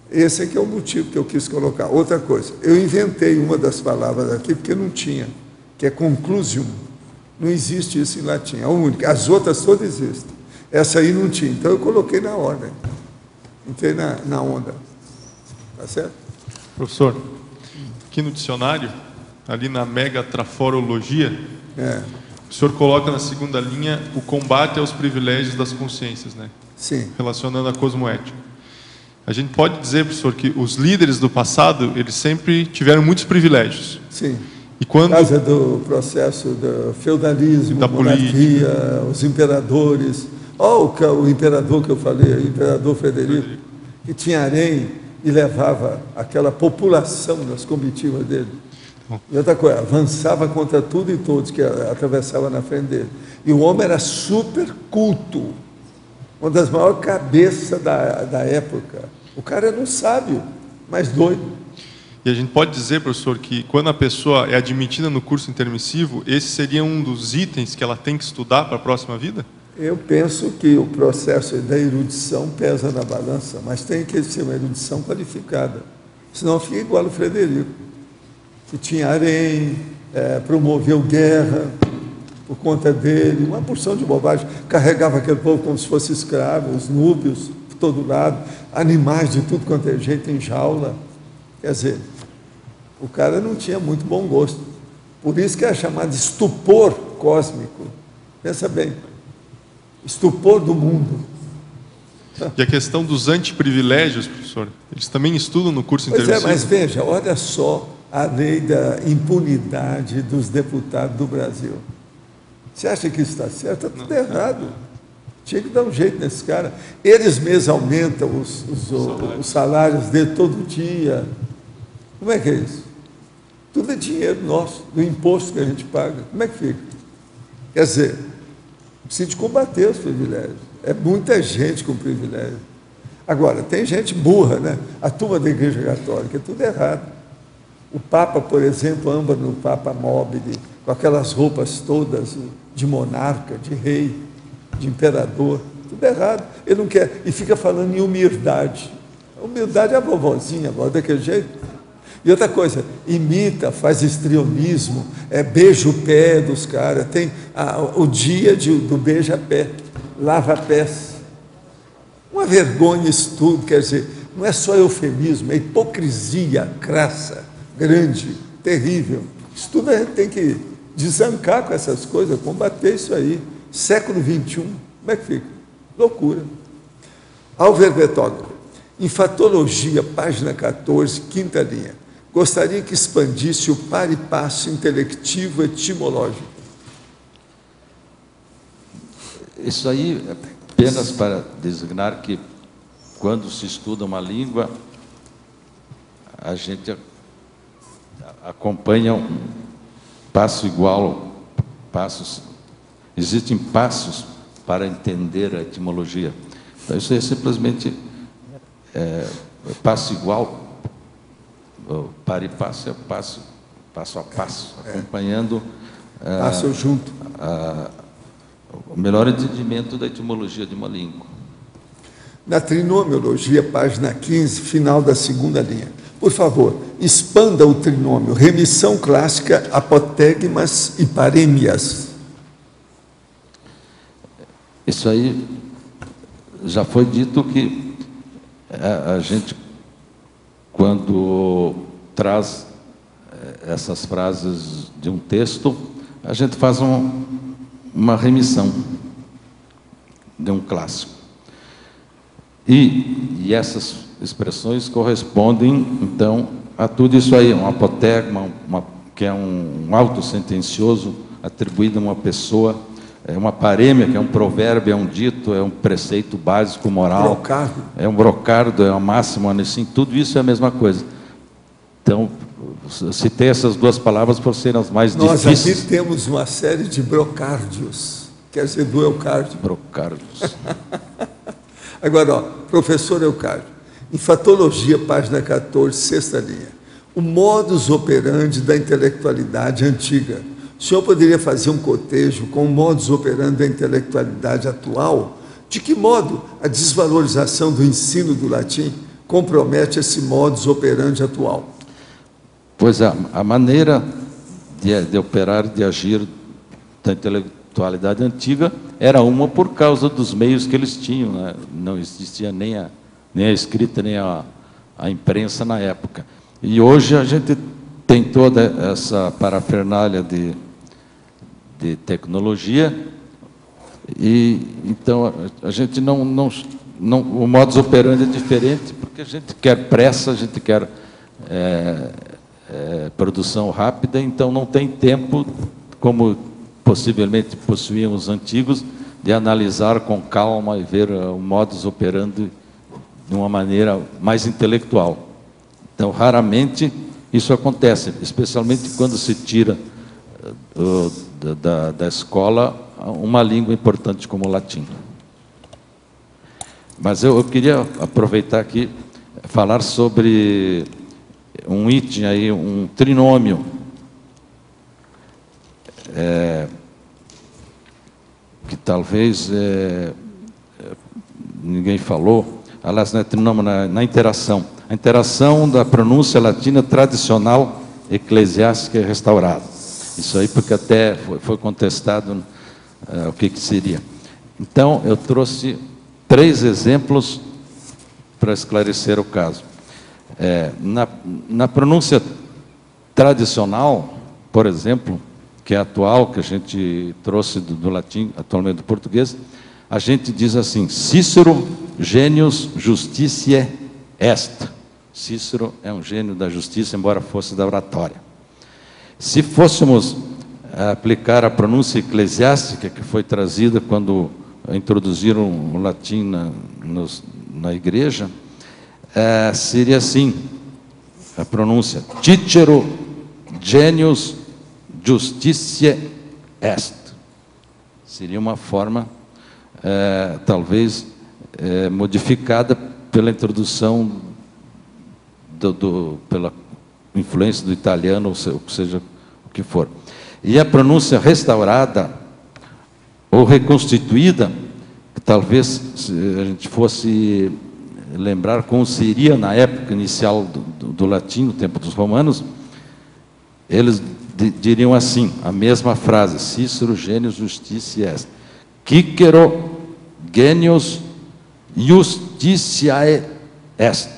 Esse aqui é o motivo que eu quis colocar. Outra coisa, eu inventei uma das palavras aqui, porque não tinha, que é conclusium. Não existe isso em latim, é a única. As outras todas existem. Essa aí não tinha. Então eu coloquei na ordem. Entrei na onda. Tá certo? Professor, aqui no dicionário, ali na megatraforologia, o senhor coloca na segunda linha o combate aos privilégios das consciências, né? Sim. Relacionando a cosmoética. A gente pode dizer, professor, que os líderes do passado, eles sempre tiveram muitos privilégios. Sim. E quando... Por causa do processo do feudalismo, da monarquia, os imperadores. Olha o imperador que eu falei, o imperador Frederico. que tinha harém e levava aquela população nas comitivas dele. E outra coisa, avançava contra tudo e todos que atravessavam na frente dele. E o homem era super culto, uma das maiores cabeças da época. O cara era um sábio, mas doido. E a gente pode dizer, professor, que quando a pessoa é admitida no curso intermissivo, esse seria um dos itens que ela tem que estudar para a próxima vida? Eu penso que o processo da erudição pesa na balança, mas tem que ser uma erudição qualificada. Senão fica igual o Frederico, que tinha harém, promoveu guerra por conta dele, uma porção de bobagem, carregava aquele povo como se fosse escravo, os núbios, por todo lado, animais de tudo quanto é jeito em jaula. Quer dizer, o cara não tinha muito bom gosto. Por isso que é chamado estupor cósmico. Pensa bem. Estupor do mundo. E a questão dos antiprivilégios, professor, eles também estudam no curso intermissivo? Mas veja, olha só a lei da impunidade dos deputados do Brasil. Você acha que isso está certo? Está tudo errado. Tinha que dar um jeito nesse cara. Eles mesmos aumentam os salários dele todo dia. Como é que é isso? Tudo é dinheiro nosso, do imposto que a gente paga. Como é que fica? Quer dizer, precisa de combater os privilégios. É muita gente com privilégio. Agora, tem gente burra, né? A turma da Igreja Católica, é tudo errado. O Papa, por exemplo, anda no Papa Mobile, com aquelas roupas todas de monarca, de rei, de imperador. Tudo errado. Ele não quer. E fica falando em humildade. A humildade é a vovozinha, daquele jeito. E outra coisa, imita, faz histrionismo, beija o pé dos caras, tem o dia do beija-pé, lava-pés. Uma vergonha isso tudo, quer dizer, não é só eufemismo, é hipocrisia crassa, grande, terrível. Isso tudo a gente tem que desancar com essas coisas, combater isso aí. Século XXI, como é que fica? Loucura. Álvaro Bertógrafo, em Fatologia, página 14, quinta linha. Gostaria que expandisse o par e passo intelectivo etimológico. Isso aí é apenas para designar que, quando se estuda uma língua, a gente acompanha um passo igual, passos. Existem passos para entender a etimologia. Então, isso é simplesmente passo igual. O par e passo é passo a passo, acompanhando passo junto. O melhor entendimento da etimologia de uma língua. Na trinomiologia, página 15, final da segunda linha. Por favor, expanda o trinômio, remissão clássica, apotegmas e parêmias. Isso aí já foi dito que a gente, quando traz essas frases de um texto, a gente faz uma remissão de um clássico. E essas expressões correspondem, então, a tudo isso aí, um apotegma, que é um auto sentencioso atribuído a uma pessoa, uma parêmia, que é um provérbio, é um dito, é um preceito básico moral. Brocardo. É um brocardo, é uma máxima, assim, tudo isso é a mesma coisa. Então, citei essas duas palavras por serem as mais difíceis. Nós aqui temos uma série de brocárdios, quer dizer, do Eucárdio. Brocárdios. Agora, professor Eucárdio, em Fatologia, página 14, sexta linha, o modus operandi da intelectualidade antiga. O senhor poderia fazer um cotejo com o modus operandi da intelectualidade atual? De que modo a desvalorização do ensino do latim compromete esse modus operandi atual? Pois a maneira de operar, de agir da intelectualidade antiga era uma por causa dos meios que eles tinham, né? Não existia nem a escrita, nem a imprensa na época. E hoje a gente tem toda essa parafernália de tecnologia, e então a gente o modus operandi é diferente, porque a gente quer pressa, a gente quer produção rápida, então não tem tempo, como possivelmente possuíam os antigos, de analisar com calma e ver o modus operandi de uma maneira mais intelectual. Então, raramente isso acontece, especialmente quando se tira da escola uma língua importante como o latim. Mas eu queria aproveitar aqui, falar sobre um item aí, um trinômio, que talvez ninguém falou, aliás, não é trinômio, na interação. A interação da pronúncia latina tradicional, eclesiástica e restaurada. Isso aí porque até foi contestado o que seria. Então, eu trouxe 3 exemplos para esclarecer o caso. Na pronúncia tradicional, por exemplo, que é atual, que a gente trouxe do latim, atualmente do português, a gente diz assim: Cícero, genius justitiae est. Cícero é um gênio da justiça, embora fosse da oratória. Se fôssemos aplicar a pronúncia eclesiástica, que foi trazida quando introduziram o latim na igreja, seria assim, a pronúncia: Cicero, genius justitiae est. Seria uma forma, talvez, modificada pela introdução, pela influência do italiano, ou seja, o que for. E a pronúncia restaurada, ou reconstituída, que talvez se a gente fosse lembrar como seria na época inicial do latim, no tempo dos romanos, eles diriam assim, a mesma frase: Cícero, genius justitiae est. Cicero, genius justitiae est.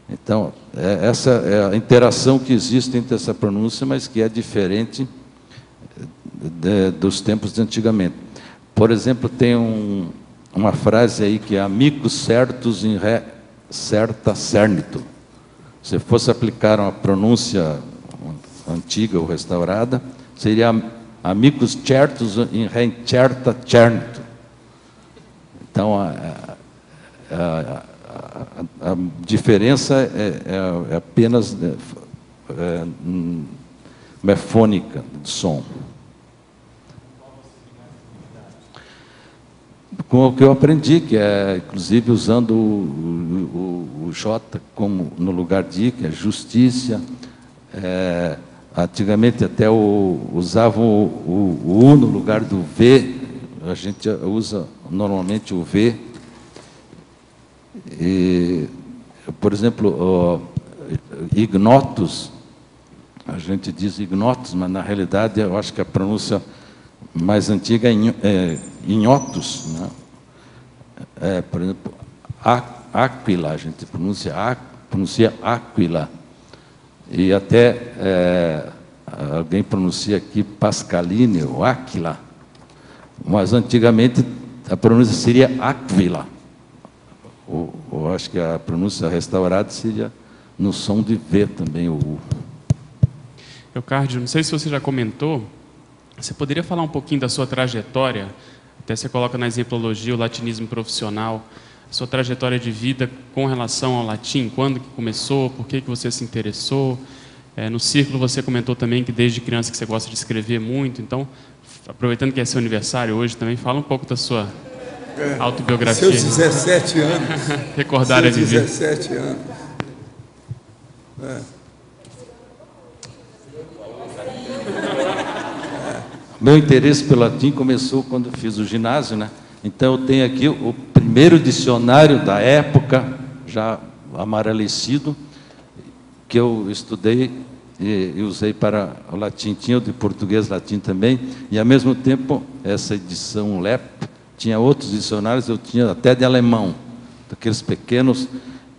Então, essa é a interação que existe entre essa pronúncia, mas que é diferente dos tempos de antigamente. Por exemplo, tem uma frase aí que é amicus certus in re certa cernito. Se fosse aplicar uma pronúncia antiga ou restaurada, seria amicus certus in re certa cernito. Então, a diferença é apenas fônica, de som. Com o que eu aprendi, que é, inclusive, usando o J como no lugar de I, que é justiça. Antigamente até usavam o U no lugar do V, a gente usa normalmente o V. E, por exemplo, ignotus, a gente diz ignotus, mas na realidade eu acho que a pronúncia mais antiga é ignotus, né? Por exemplo, Aquila, a gente pronuncia Aquila, e até alguém pronuncia aqui Pascaline ou Aquila, mas antigamente a pronúncia seria Aquila. Eu acho que a pronúncia restaurada seria no som de V também, o U. Eucárdio, não sei se você já comentou, você poderia falar um pouquinho da sua trajetória, até você coloca na exemplologia o latinismo profissional, sua trajetória de vida com relação ao latim, quando que começou, por que você se interessou? No círculo você comentou também que desde criança que você gosta de escrever muito, então, aproveitando que é seu aniversário hoje também, fala um pouco da sua autobiografia. Seus 17 anos. Recordar a viver. 17 anos. Meu interesse pelo latim começou quando eu fiz o ginásio, né? Então eu tenho aqui o primeiro dicionário da época, já amarelecido, que eu estudei e usei para o latim. Tinha o de português latim também, e ao mesmo tempo essa edição LEP tinha outros dicionários, eu tinha até de alemão, daqueles pequenos.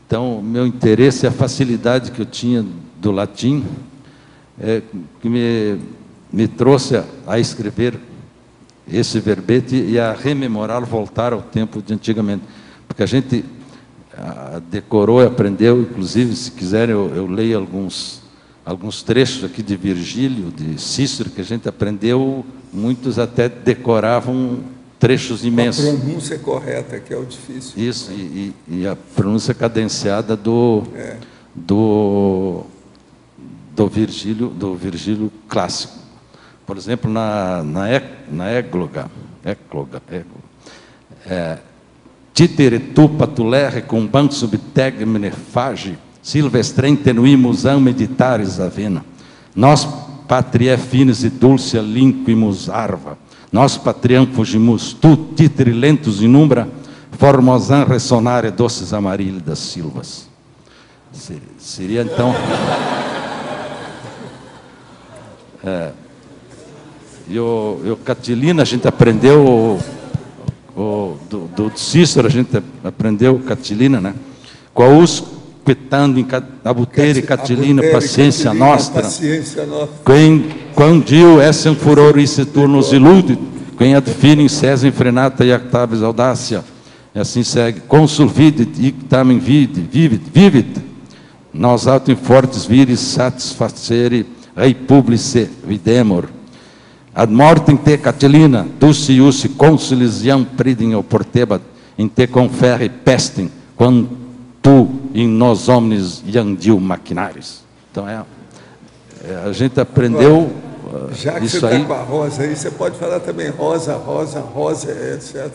Então, meu interesse, a facilidade que eu tinha do latim, que me trouxe a escrever esse verbete e a rememorar, voltar ao tempo de antigamente. Porque a gente decorou e aprendeu, inclusive, se quiserem, eu leio alguns trechos aqui de Virgílio, de Cícero, que a gente aprendeu, muitos até decoravam trechos imensos. A pronúncia correta, que é o difícil. Isso, e a pronúncia cadenciada do Virgílio clássico. Por exemplo, na égloga, Titere tu patulé recumbant subtegmine fagi, silvestrem tenuimus am meditares avena. Nós patrié finis e dulcia linquimus arva, nós patriam fugimus tu titere lentus in umbra, formosam ressonare doces amarílidas silvas. Seria então... E o Catilina, a gente aprendeu, do Cícero, a gente aprendeu Catilina, né? Quaus quitando em abutere Catilina, paciência nostra. Quando essem furor e se turnus ilude, quem adfinem cesem frenata e actavis audácia. E assim segue. Consul vidit, ictamen vivit. Nós auto in fortes viris satisfacere rei publice videmur. Ad mortem te Catilina, dulci iussi consulis iam pridem oportebat, in te conferre pestem, quando tu in nos omnes iandiu maquinares. Então, a gente aprendeu já que isso você aí. está com a Rosa aí, você pode falar também rosa, etc.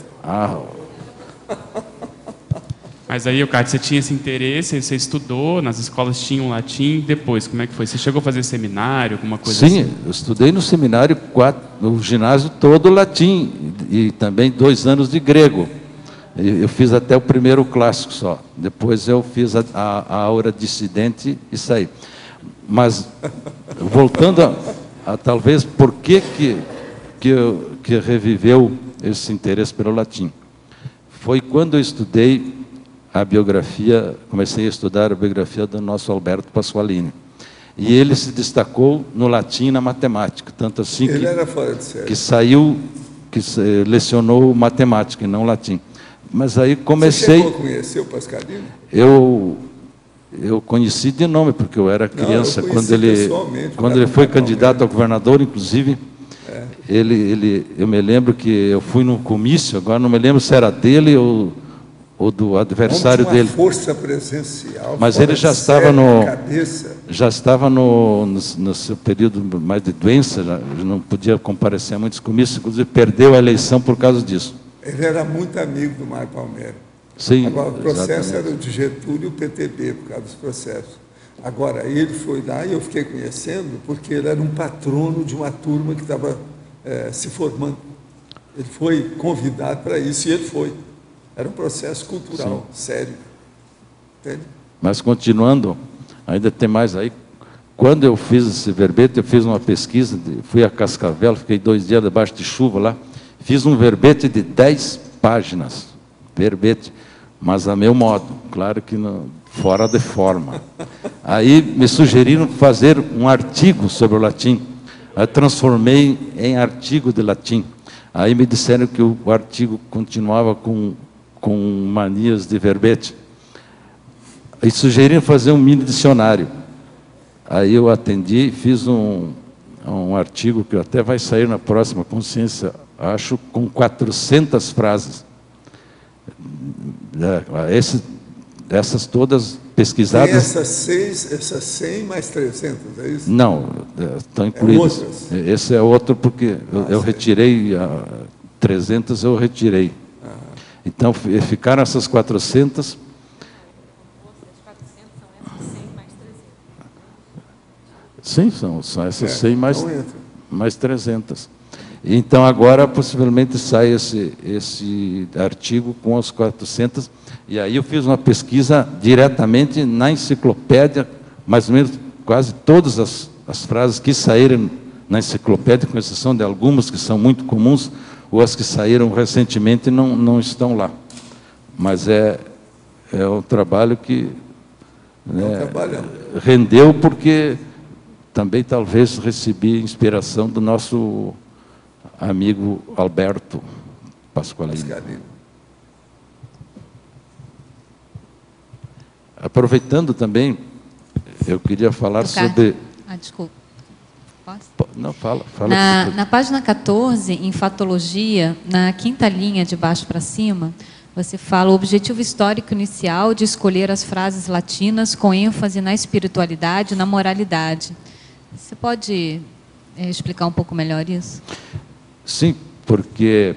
Mas aí, Cátia, você tinha esse interesse, você estudou, nas escolas tinham latim, depois, como é que foi? Você chegou a fazer seminário, alguma coisa assim? Sim, eu estudei no seminário, no ginásio todo latim, e também 2 anos de grego. Eu fiz até o primeiro clássico só, depois eu fiz a aura dissidente e saí. Mas, voltando a talvez, por que reviveu esse interesse pelo latim? Foi quando eu estudei comecei a estudar a biografia do nosso Alberto Pasqualini. E ele se destacou no latim e na matemática, tanto assim ele era fora de série. que lecionou matemática e não latim. Mas aí comecei... Você chegou a conhecer o Pasqualini? Eu conheci de nome, porque eu era criança. Quando ele foi candidato a governador, inclusive, eu me lembro que eu fui num comício, agora não me lembro se era dele ou do adversário dele. Força presencial. Mas ele já estava no seu período mais de doença, já não podia comparecer a muitos comícios, inclusive perdeu a eleição por causa disso. Ele era muito amigo do Mário Palmeira. Sim, agora, o processo exatamente. era o de Getúlio e o PTB, por causa dos processos. Agora, ele foi lá e eu fiquei conhecendo porque ele era um patrono de uma turma que estava se formando. Ele foi convidado para isso e ele foi. Era um processo cultural, sério. Entende? Mas continuando, ainda tem mais aí. Quando eu fiz esse verbete, eu fiz uma pesquisa, fui a Cascavel, fiquei 2 dias debaixo de chuva lá, fiz um verbete de 10 páginas, verbete, mas a meu modo, claro que fora de forma. Aí me sugeriram fazer um artigo sobre o latim, aí transformei em artigo de latim. Aí me disseram que o artigo continuava com manias de verbete. E sugeriram fazer um mini dicionário. Aí eu atendi e fiz um artigo que até vai sair na próxima Consciência, acho, com 400 frases. Essas todas pesquisadas... Tem essas 100 mais 300, é isso? Não, estão incluídas. Esse é outro porque eu retirei, 300 eu retirei. Então, ficaram essas 400... Sim, são essas 100 mais 300. Então, agora, possivelmente, sai esse artigo com as 400, e aí eu fiz uma pesquisa diretamente na enciclopédia, mais ou menos quase todas as frases que saíram na enciclopédia, com exceção de algumas que são muito comuns, ou as que saíram recentemente não estão lá. Mas é um trabalho que rendeu, porque também talvez recebi inspiração do nosso amigo Alberto Pasqualini. Aproveitando também, eu queria falar sobre... Desculpa. Posso? Não, fala. Na página 14, em Fatologia, na 5ª linha, de baixo para cima, você fala o objetivo histórico inicial de escolher as frases latinas com ênfase na espiritualidade e na moralidade. Você pode explicar um pouco melhor isso? Sim, porque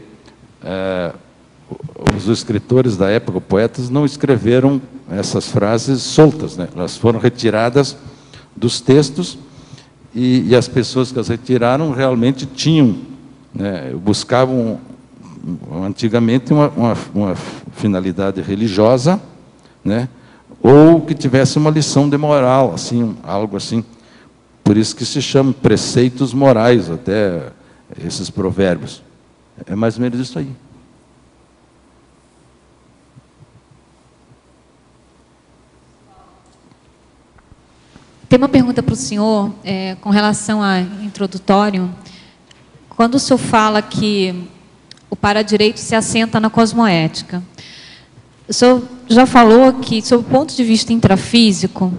os escritores da época, poetas, não escreveram essas frases soltas, né? Elas foram retiradas dos textos e as pessoas que as retiraram realmente tinham, né, buscavam antigamente uma finalidade religiosa, né, ou que tivesse uma lição de moral, assim, algo assim. Por isso que se chama preceitos morais, até esses provérbios. É mais ou menos isso aí. Tem uma pergunta para o senhor, com relação ao introdutório. Quando o senhor fala que o paradireito se assenta na cosmoética, o senhor já falou que, sob o ponto de vista intrafísico,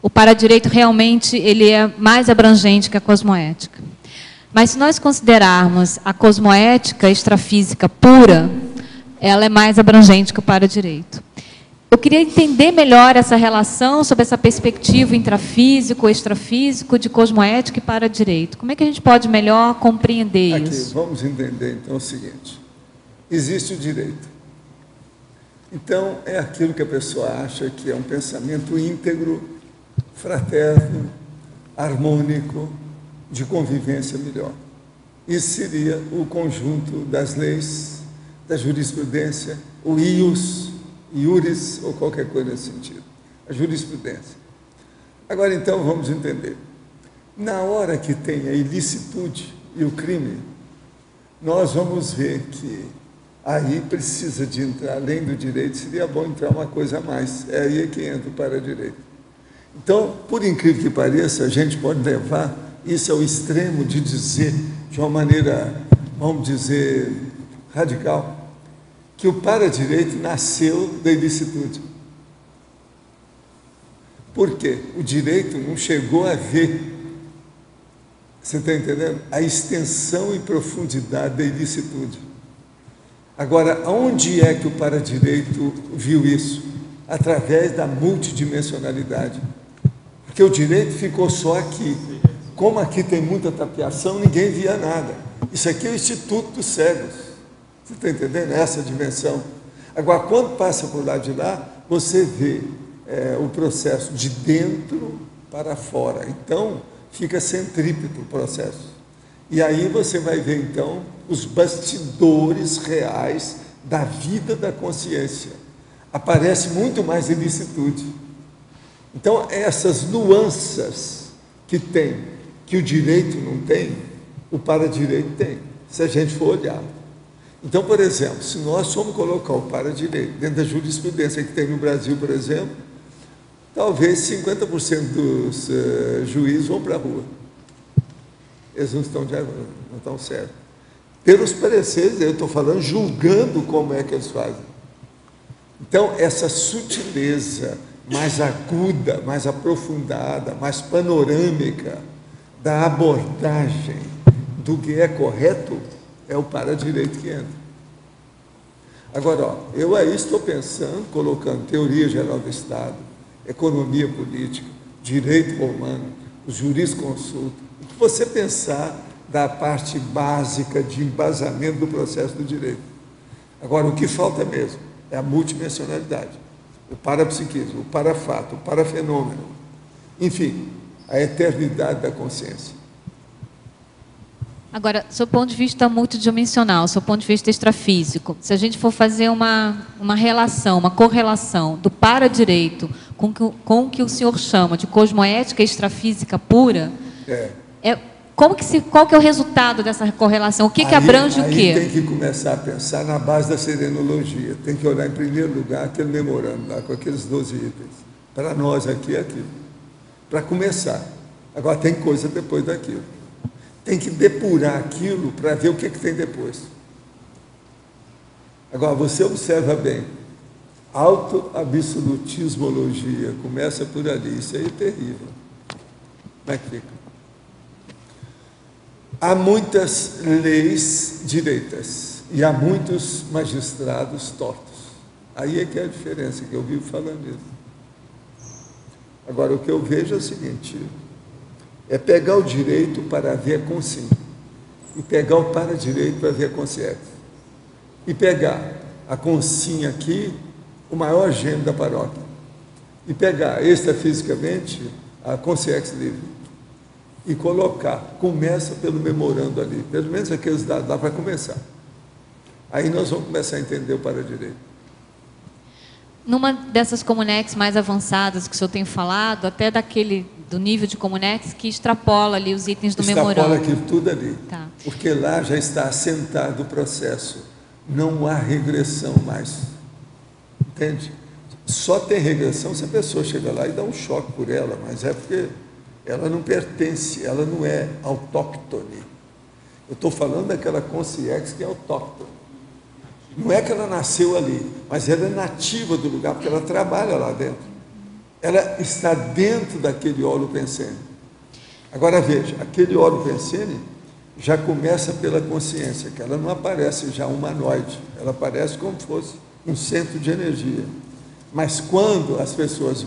o paradireito realmente ele é mais abrangente que a cosmoética. Mas se nós considerarmos a cosmoética extrafísica pura, ela é mais abrangente que o paradireito. Eu queria entender melhor essa relação sobre essa perspectiva intrafísico, extrafísico, de cosmoética e paradireito. Como é que a gente pode melhor compreender isso? Vamos entender, então, o seguinte. Existe o direito. Então, é aquilo que a pessoa acha que é um pensamento íntegro, fraterno, harmônico, de convivência melhor. Isso seria o conjunto das leis, da jurisprudência, o iuris, ou qualquer coisa nesse sentido. A jurisprudência. Agora, então, vamos entender. Na hora que tem a ilicitude e o crime, nós vamos ver que aí precisa de entrar, além do direito, seria bom entrar uma coisa a mais. É aí que entra o paradireito. Então, por incrível que pareça, a gente pode levar isso ao extremo de dizer, de uma maneira, vamos dizer, radical, que o paradireito nasceu da ilicitude. Por quê? O direito não chegou a ver, você está entendendo? A extensão e profundidade da ilicitude. Agora, onde é que o paradireito viu isso? Através da multidimensionalidade. Porque o direito ficou só aqui. Como aqui tem muita tapeação, ninguém via nada. Isso aqui é o Instituto dos Cegos. Você está entendendo? Essa dimensão. Agora, quando passa por lá de lá, você vê o processo de dentro para fora. Então, fica centrípeto o processo. E aí você vai ver, então, os bastidores reais da vida da consciência. Aparece muito mais ilicitude. Então, essas nuances que tem, que o direito não tem, o paradireito tem, se a gente for olhar. Então, por exemplo, se nós formos colocar o paradireito dentro da jurisprudência que tem no Brasil, por exemplo, talvez 50% dos juízes vão para a rua. Eles não estão certos. Pelos pareceres, eu estou falando, julgando como é que eles fazem. Então, essa sutileza mais aguda, mais aprofundada, mais panorâmica da abordagem do que é correto, é o paradireito que entra. Agora, eu aí estou pensando, colocando teoria geral do Estado, economia política, direito romano, os jurisconsultos, o que você pensar da parte básica de embasamento do processo do direito. Agora, o que falta mesmo é a multidimensionalidade, o parapsiquismo, o parafato, o parafenômeno, enfim, a eternidade da consciência. Agora, do seu ponto de vista multidimensional, do seu ponto de vista extrafísico, se a gente for fazer uma relação, uma correlação do paradireito com o que o senhor chama de cosmoética extrafísica pura, qual que é o resultado dessa correlação? O que abrange o quê? Aí tem que começar a pensar na base da serenologia. Tem que olhar, em primeiro lugar, aquele memorando lá, com aqueles 12 itens. Para nós, aqui é aquilo. Para começar. Agora, tem coisa depois daquilo. Tem que depurar aquilo para ver o que tem depois. Agora, você observa bem. Autoabsolutismologia. Começa por ali. Isso aí é terrível. Como é que fica? Há muitas leis direitas e há muitos magistrados tortos. Aí é que é a diferença, que eu vivo falando isso. Agora, o que eu vejo é o seguinte, é pegar o direito para ver a consciência, e pegar o para-direito para ver a consciência, e pegar a consciência aqui, o maior gênio da paróquia, e pegar extrafisicamente a consciência livre, e colocar, começa pelo memorando ali, pelo menos aqueles dados lá para começar. Aí nós vamos começar a entender o para-direito. Numa dessas Comunex mais avançadas que o senhor tem falado, até do nível de Comunex que extrapola ali os itens do memorando. Extrapola aquilo tudo ali, tá. Porque lá já está assentado o processo, não há regressão mais, entende? Só tem regressão se a pessoa chega lá e dá um choque por ela, mas é porque ela não pertence, ela não é autóctone. Eu estou falando daquela consciência que é autóctone. Não é que ela nasceu ali, mas ela é nativa do lugar, porque ela trabalha lá dentro. Ela está dentro daquele óleo pensene. Agora veja, aquele óleo pensene já começa pela consciência, que ela não aparece já humanoide, ela aparece como se fosse um centro de energia. Mas quando as pessoas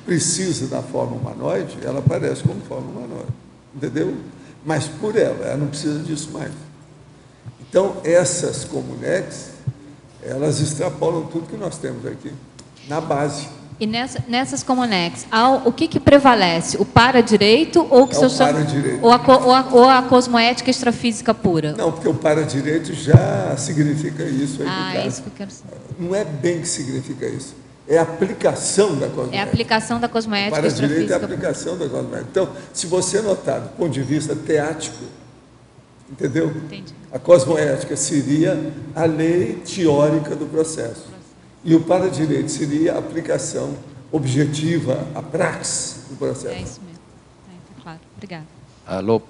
precisam da forma humanoide, ela aparece como forma humanoide, entendeu? Mas por ela não precisa disso mais. Então, essas Comunex, elas extrapolam tudo que nós temos aqui, na base. E nessas Comunex, o que prevalece? O para-direito ou o que ou a cosmoética extrafísica pura? Não, porque o para-direito já significa isso. Aí é isso que eu quero saber. Não é bem que significa isso. É a aplicação da cosmoética. É a aplicação da cosmoética extrafísica. Para-direito é a aplicação da cosmoética. Então, se você notar do ponto de vista teático, entendeu? Entendi. A cosmoética seria a lei teórica do processo. E o para-direito seria a aplicação objetiva, a praxis do processo. É isso mesmo. Tá claro. Obrigada. Alô,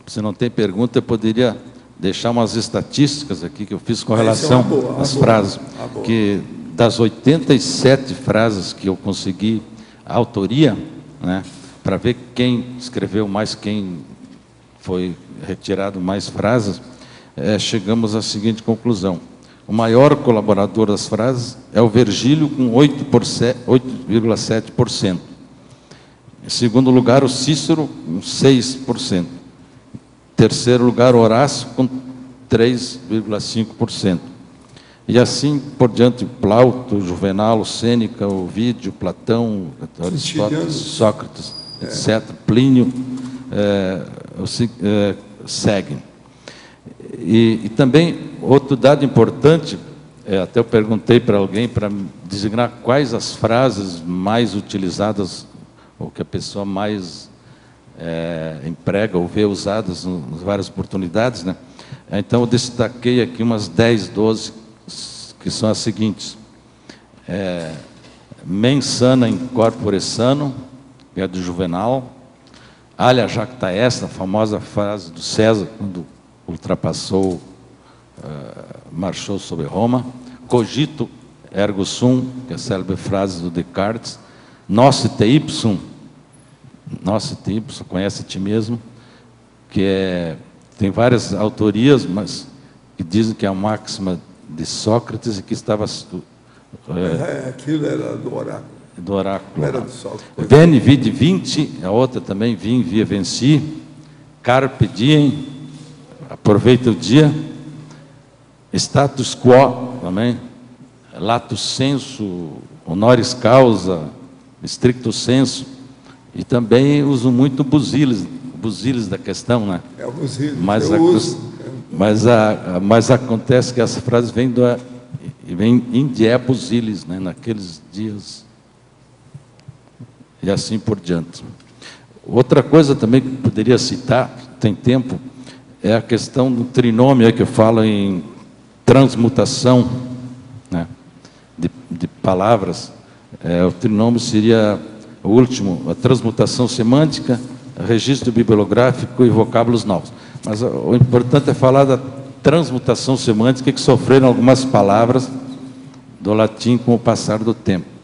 se não tem pergunta, eu poderia deixar umas estatísticas aqui que eu fiz com relação às frases. Que das 87 frases que eu consegui a autoria, né, para ver quem escreveu mais, quem foi retirado mais frases, chegamos à seguinte conclusão. O maior colaborador das frases é o Virgílio, com 8,7%. Em segundo lugar, o Cícero, com 6%. Em terceiro lugar, Horácio, com 3,5%. E assim por diante, Plauto, Juvenal, Sêneca, Ovídio, Platão, Aristóteles, Sócrates, etc., Plínio, seguem. E também, outro dado importante, até eu perguntei para alguém para designar quais as frases mais utilizadas, ou que a pessoa mais emprega ou vê usadas em várias oportunidades, né? Então, eu destaquei aqui umas 10, 12, que são as seguintes. Mens sana in corpore sano, que é do Juvenal. Alia jacta est, a famosa frase do César, quando ultrapassou, marchou sobre Roma. Cogito ergo sum, que é a célebre frase do Descartes. Nocte ipsum, conhece a ti mesmo, que tem várias autorias, mas que dizem que é a máxima de Sócrates e que estava... aquilo era do oráculo. Do oráculo. Não era do Sócrates. Veni, vidi, vinci, a outra também, vim, via, venci. Carpe diem, aproveita o dia. Status quo, também. Lato sensu, honoris causa, stricto sensu. E também uso muito busilis da questão, né? É o busilis, mas acontece que essa frase vem in die busilis, né? Naqueles dias. E assim por diante. Outra coisa também que poderia citar, tem tempo, é a questão do trinômio, que fala em transmutação, né, de palavras. O trinômio seria o último, a transmutação semântica, registro bibliográfico e vocábulos novos. Mas o importante é falar da transmutação semântica, que sofreram algumas palavras do latim com o passar do tempo.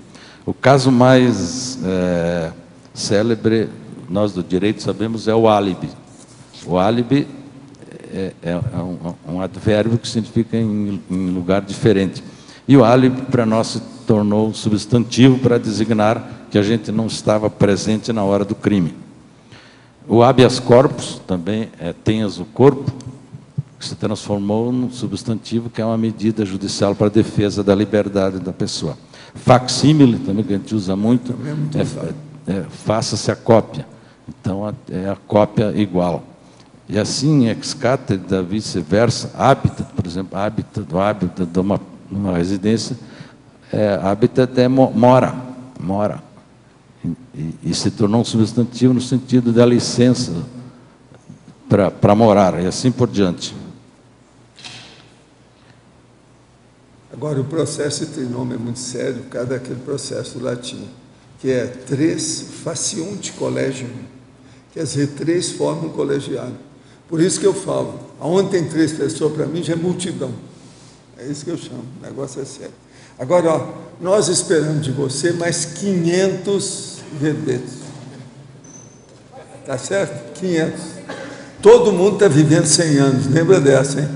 O caso mais célebre, nós do direito sabemos, é o álibi. O álibi é um advérbio que significa em lugar diferente. E o álibi, para nós, se tornou um substantivo para designar que a gente não estava presente na hora do crime. O habeas corpus, também tenhas o corpo, que se transformou num substantivo que é uma medida judicial para a defesa da liberdade da pessoa. Facsímile, também que a gente usa muito, faça-se a cópia. Então, é a cópia igual. E assim, ex cathedra, vice-versa, habitat, por exemplo, hábitat de uma residência, habitat é mora. E se tornou um substantivo no sentido da licença para morar, e assim por diante. Agora, o processo de trinômio é muito sério, por causa daquele processo do latim, que é 3 faciunt collegium, quer dizer, 3 formam um colegiado. Por isso que eu falo, aonde tem 3 pessoas, para mim, já é multidão. É isso que eu chamo, o negócio é sério. Agora, ó, nós esperamos de você mais 500 verbetes. Tá certo? 500. Todo mundo está vivendo 100 anos, lembra dessa, hein?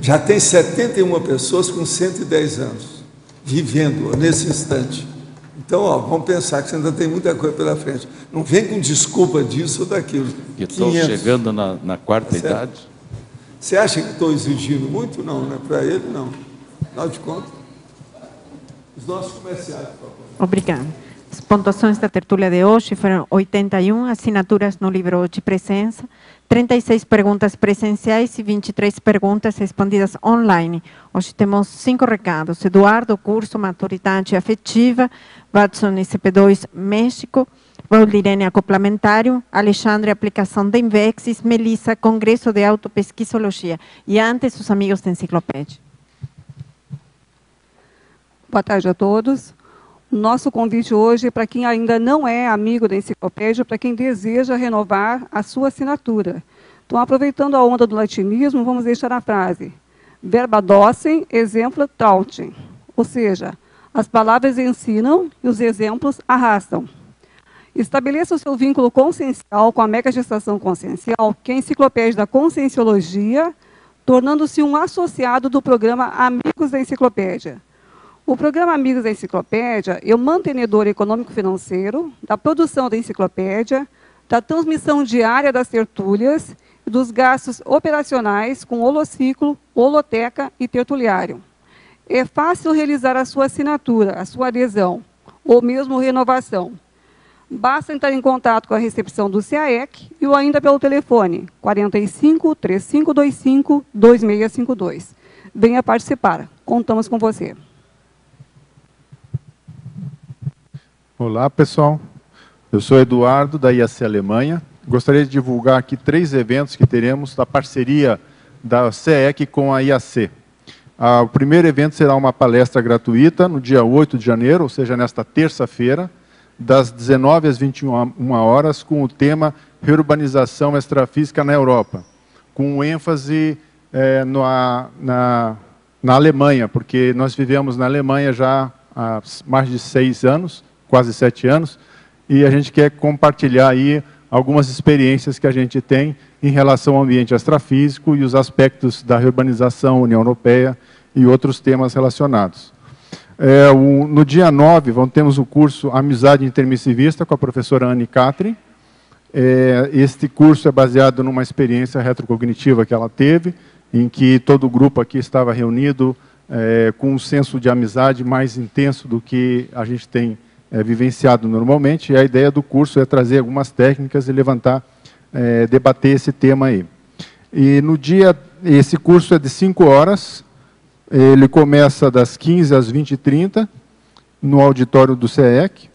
Já tem 71 pessoas com 110 anos, vivendo nesse instante. Então, ó, vamos pensar que você ainda tem muita coisa pela frente. Não vem com desculpa disso ou daquilo. Que estou chegando na quarta idade. Você acha que estou exigindo muito? Não, né? Para ele, não. Afinal de contas, os nossos comerciais, por favor. Obrigada. As pontuações da tertúlia de hoje foram 81 assinaturas no livro de presença, 36 perguntas presenciais e 23 perguntas respondidas online. Hoje temos 5 recados. Eduardo, curso Maturidade Afetiva, Watson, ICP2, México, Valdirene, Acoplamentário, Alexandre, Aplicação de Invexis, Melissa, Congresso de Autopesquisologia. E antes, os amigos da Enciclopédia. Boa tarde a todos. O nosso convite hoje é para quem ainda não é amigo da Enciclopédia, para quem deseja renovar a sua assinatura. Então, aproveitando a onda do latinismo, vamos deixar a frase: verba docem, exemplo trautem. Ou seja, as palavras ensinam e os exemplos arrastam. Estabeleça o seu vínculo consciencial com a mega gestação consciencial, que é a Enciclopédia da Conscienciologia, tornando-se um associado do programa Amigos da Enciclopédia. O programa Amigos da Enciclopédia é o mantenedor econômico-financeiro da produção da enciclopédia, da transmissão diária das tertúlias e dos gastos operacionais com holociclo, holoteca e tertuliário. É fácil realizar a sua assinatura, a sua adesão, ou mesmo renovação. Basta entrar em contato com a recepção do CAEC ou ainda pelo telefone 45 3525 2652. Venha participar. Contamos com você. Olá, pessoal. Eu sou Eduardo, da IAC Alemanha. Gostaria de divulgar aqui 3 eventos que teremos da parceria da CEEC com a IAC. O primeiro evento será uma palestra gratuita no dia 8 de janeiro, ou seja, nesta terça-feira, das 19 às 21 horas, com o tema Reurbanização Extrafísica na Europa, com ênfase na Alemanha, porque nós vivemos na Alemanha já há mais de 6 anos, quase 7 anos, e a gente quer compartilhar aí algumas experiências que a gente tem em relação ao ambiente extrafísico e os aspectos da reurbanização, União Europeia e outros temas relacionados. No dia 9, temos o curso Amizade Intermissivista com a professora Anne Catri. Este curso é baseado numa experiência retrocognitiva que ela teve, em que todo o grupo aqui estava reunido com um senso de amizade mais intenso do que a gente tem vivenciado normalmente, e a ideia do curso é trazer algumas técnicas e debater esse tema aí. E esse curso é de 5 horas, ele começa das 15 às 20h30, no auditório do CEEC.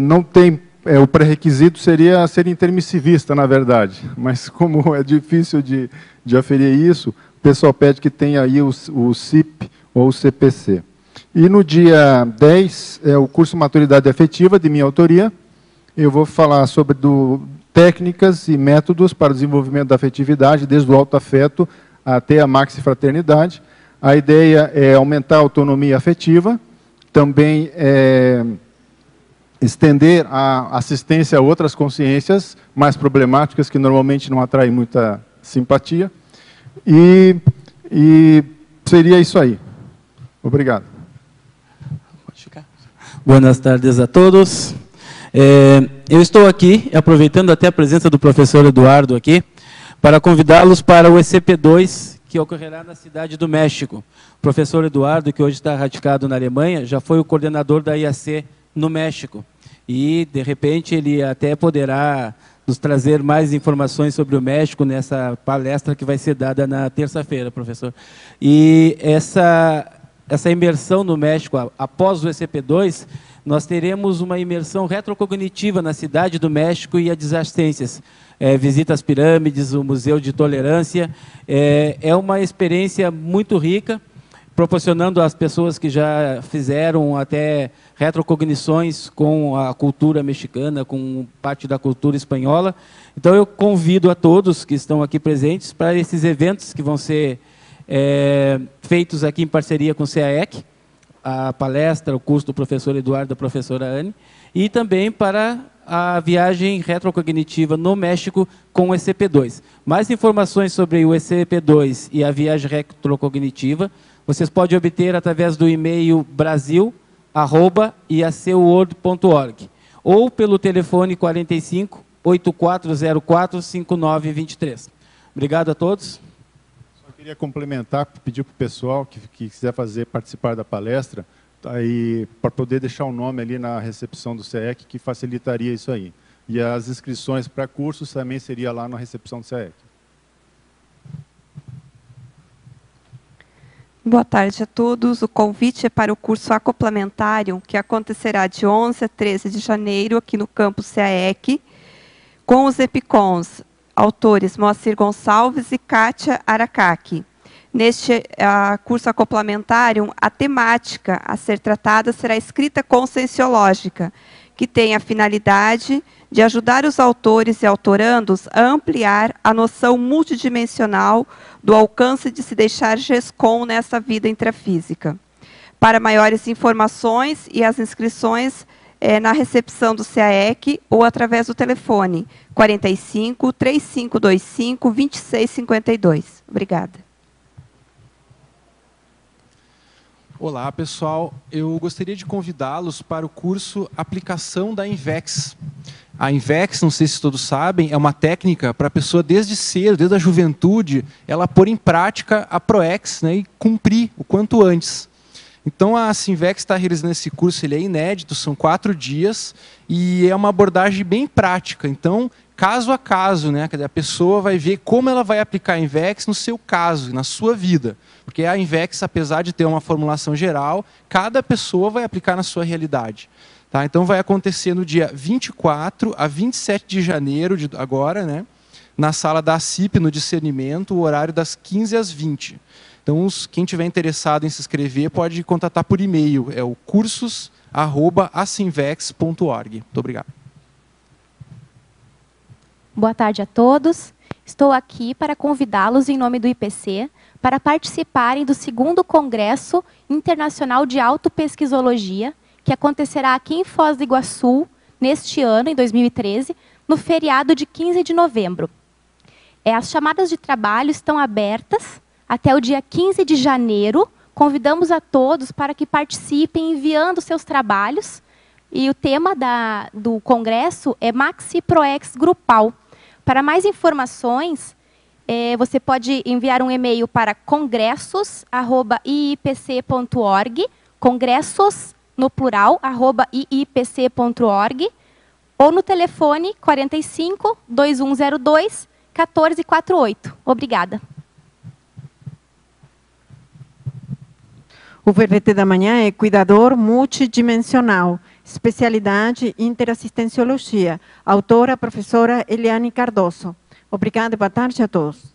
Não tem, o pré-requisito seria ser intermissivista, na verdade, mas como é difícil de aferir isso, o pessoal pede que tenha aí o CIP ou o CPC. E no dia 10, é o curso Maturidade Afetiva, de minha autoria. Eu vou falar sobre técnicas e métodos para o desenvolvimento da afetividade, desde o autoafeto até a maxifraternidade. A ideia é aumentar a autonomia afetiva, também estender a assistência a outras consciências mais problemáticas, que normalmente não atraem muita simpatia. E seria isso aí. Obrigado. Pode ficar. Boas tardes a todos. Eu estou aqui, aproveitando até a presença do professor Eduardo aqui, para convidá-los para o ECP2, que ocorrerá na Cidade do México. O professor Eduardo, que hoje está radicado na Alemanha, já foi o coordenador da IAC no México. E, de repente, ele até poderá nos trazer mais informações sobre o México nessa palestra que vai ser dada na terça-feira, professor. E essa imersão no México, após o ECP2, nós teremos uma imersão retrocognitiva na Cidade do México e adjacências. Visita às pirâmides, o Museu de Tolerância. É uma experiência muito rica, proporcionando às pessoas que já fizeram até retrocognições com a cultura mexicana, com parte da cultura espanhola. Então, eu convido a todos que estão aqui presentes para esses eventos que vão ser feitos aqui em parceria com o CAEC, a palestra, o curso do professor Eduardo e da professora Anne, e também para a viagem retrocognitiva no México com o ECP2. Mais informações sobre o ECP2 e a viagem retrocognitiva vocês podem obter através do e-mail brasil@iacworld.org ou pelo telefone 45 8404 5923. Obrigado a todos. Só queria complementar, pedir para o pessoal que quiser participar da palestra, aí, para poder deixar o nome ali na recepção do CAEC, que facilitaria isso aí. E as inscrições para cursos também seria lá na recepção do CAEC. Boa tarde a todos. O convite é para o curso acoplamentário, que acontecerá de 11 a 13 de janeiro, aqui no campus CAEC, com os EPICONs, autores Moacir Gonçalves e Kátia Aracaki. Neste curso acoplamentário, a temática a ser tratada será escrita conscienciológica, que tem a finalidade de ajudar os autores e autorandos a ampliar a noção multidimensional do alcance de se deixar GESCOM nessa vida intrafísica. Para maiores informações e as inscrições na recepção do CAEC ou através do telefone 45 3525 2652. Obrigada. Olá, pessoal. Eu gostaria de convidá-los para o curso Aplicação da INVEX. A INVEX, não sei se todos sabem, é uma técnica para a pessoa desde cedo, desde a juventude, ela pôr em prática a PROEX, né, e cumprir o quanto antes. Então, a Sinvex está realizando esse curso, ele é inédito, são 4 dias, e é uma abordagem bem prática. Então, caso a caso, né, a pessoa vai ver como ela vai aplicar a INVEX no seu caso, na sua vida. Porque a INVEX, apesar de ter uma formulação geral, cada pessoa vai aplicar na sua realidade. Tá? Então, vai acontecer no dia 24 a 27 de janeiro, agora, né, na sala da ACIP, no discernimento, o horário das 15 às 20. Então, quem tiver interessado em se inscrever, pode contatar por e-mail, é o cursos@acinvex.org. Muito obrigado. Boa tarde a todos. Estou aqui para convidá-los, em nome do IPC, para participarem do 2º Congresso Internacional de Autopesquisologia, que acontecerá aqui em Foz do Iguaçu, neste ano, em 2013, no feriado de 15 de novembro. As chamadas de trabalho estão abertas até o dia 15 de janeiro. Convidamos a todos para que participem enviando seus trabalhos. E o tema do congresso é Maxi PROEX Grupal. Para mais informações, você pode enviar um e-mail para congressos@iipc.org, congressos, no plural, @iipc.org, ou no telefone 45 2102 1448. Obrigada. O verbete da manhã é cuidador multidimensional, especialidade interassistenciologia. Autora, professora Eliane Cardoso. Obrigada e boa tarde a todos.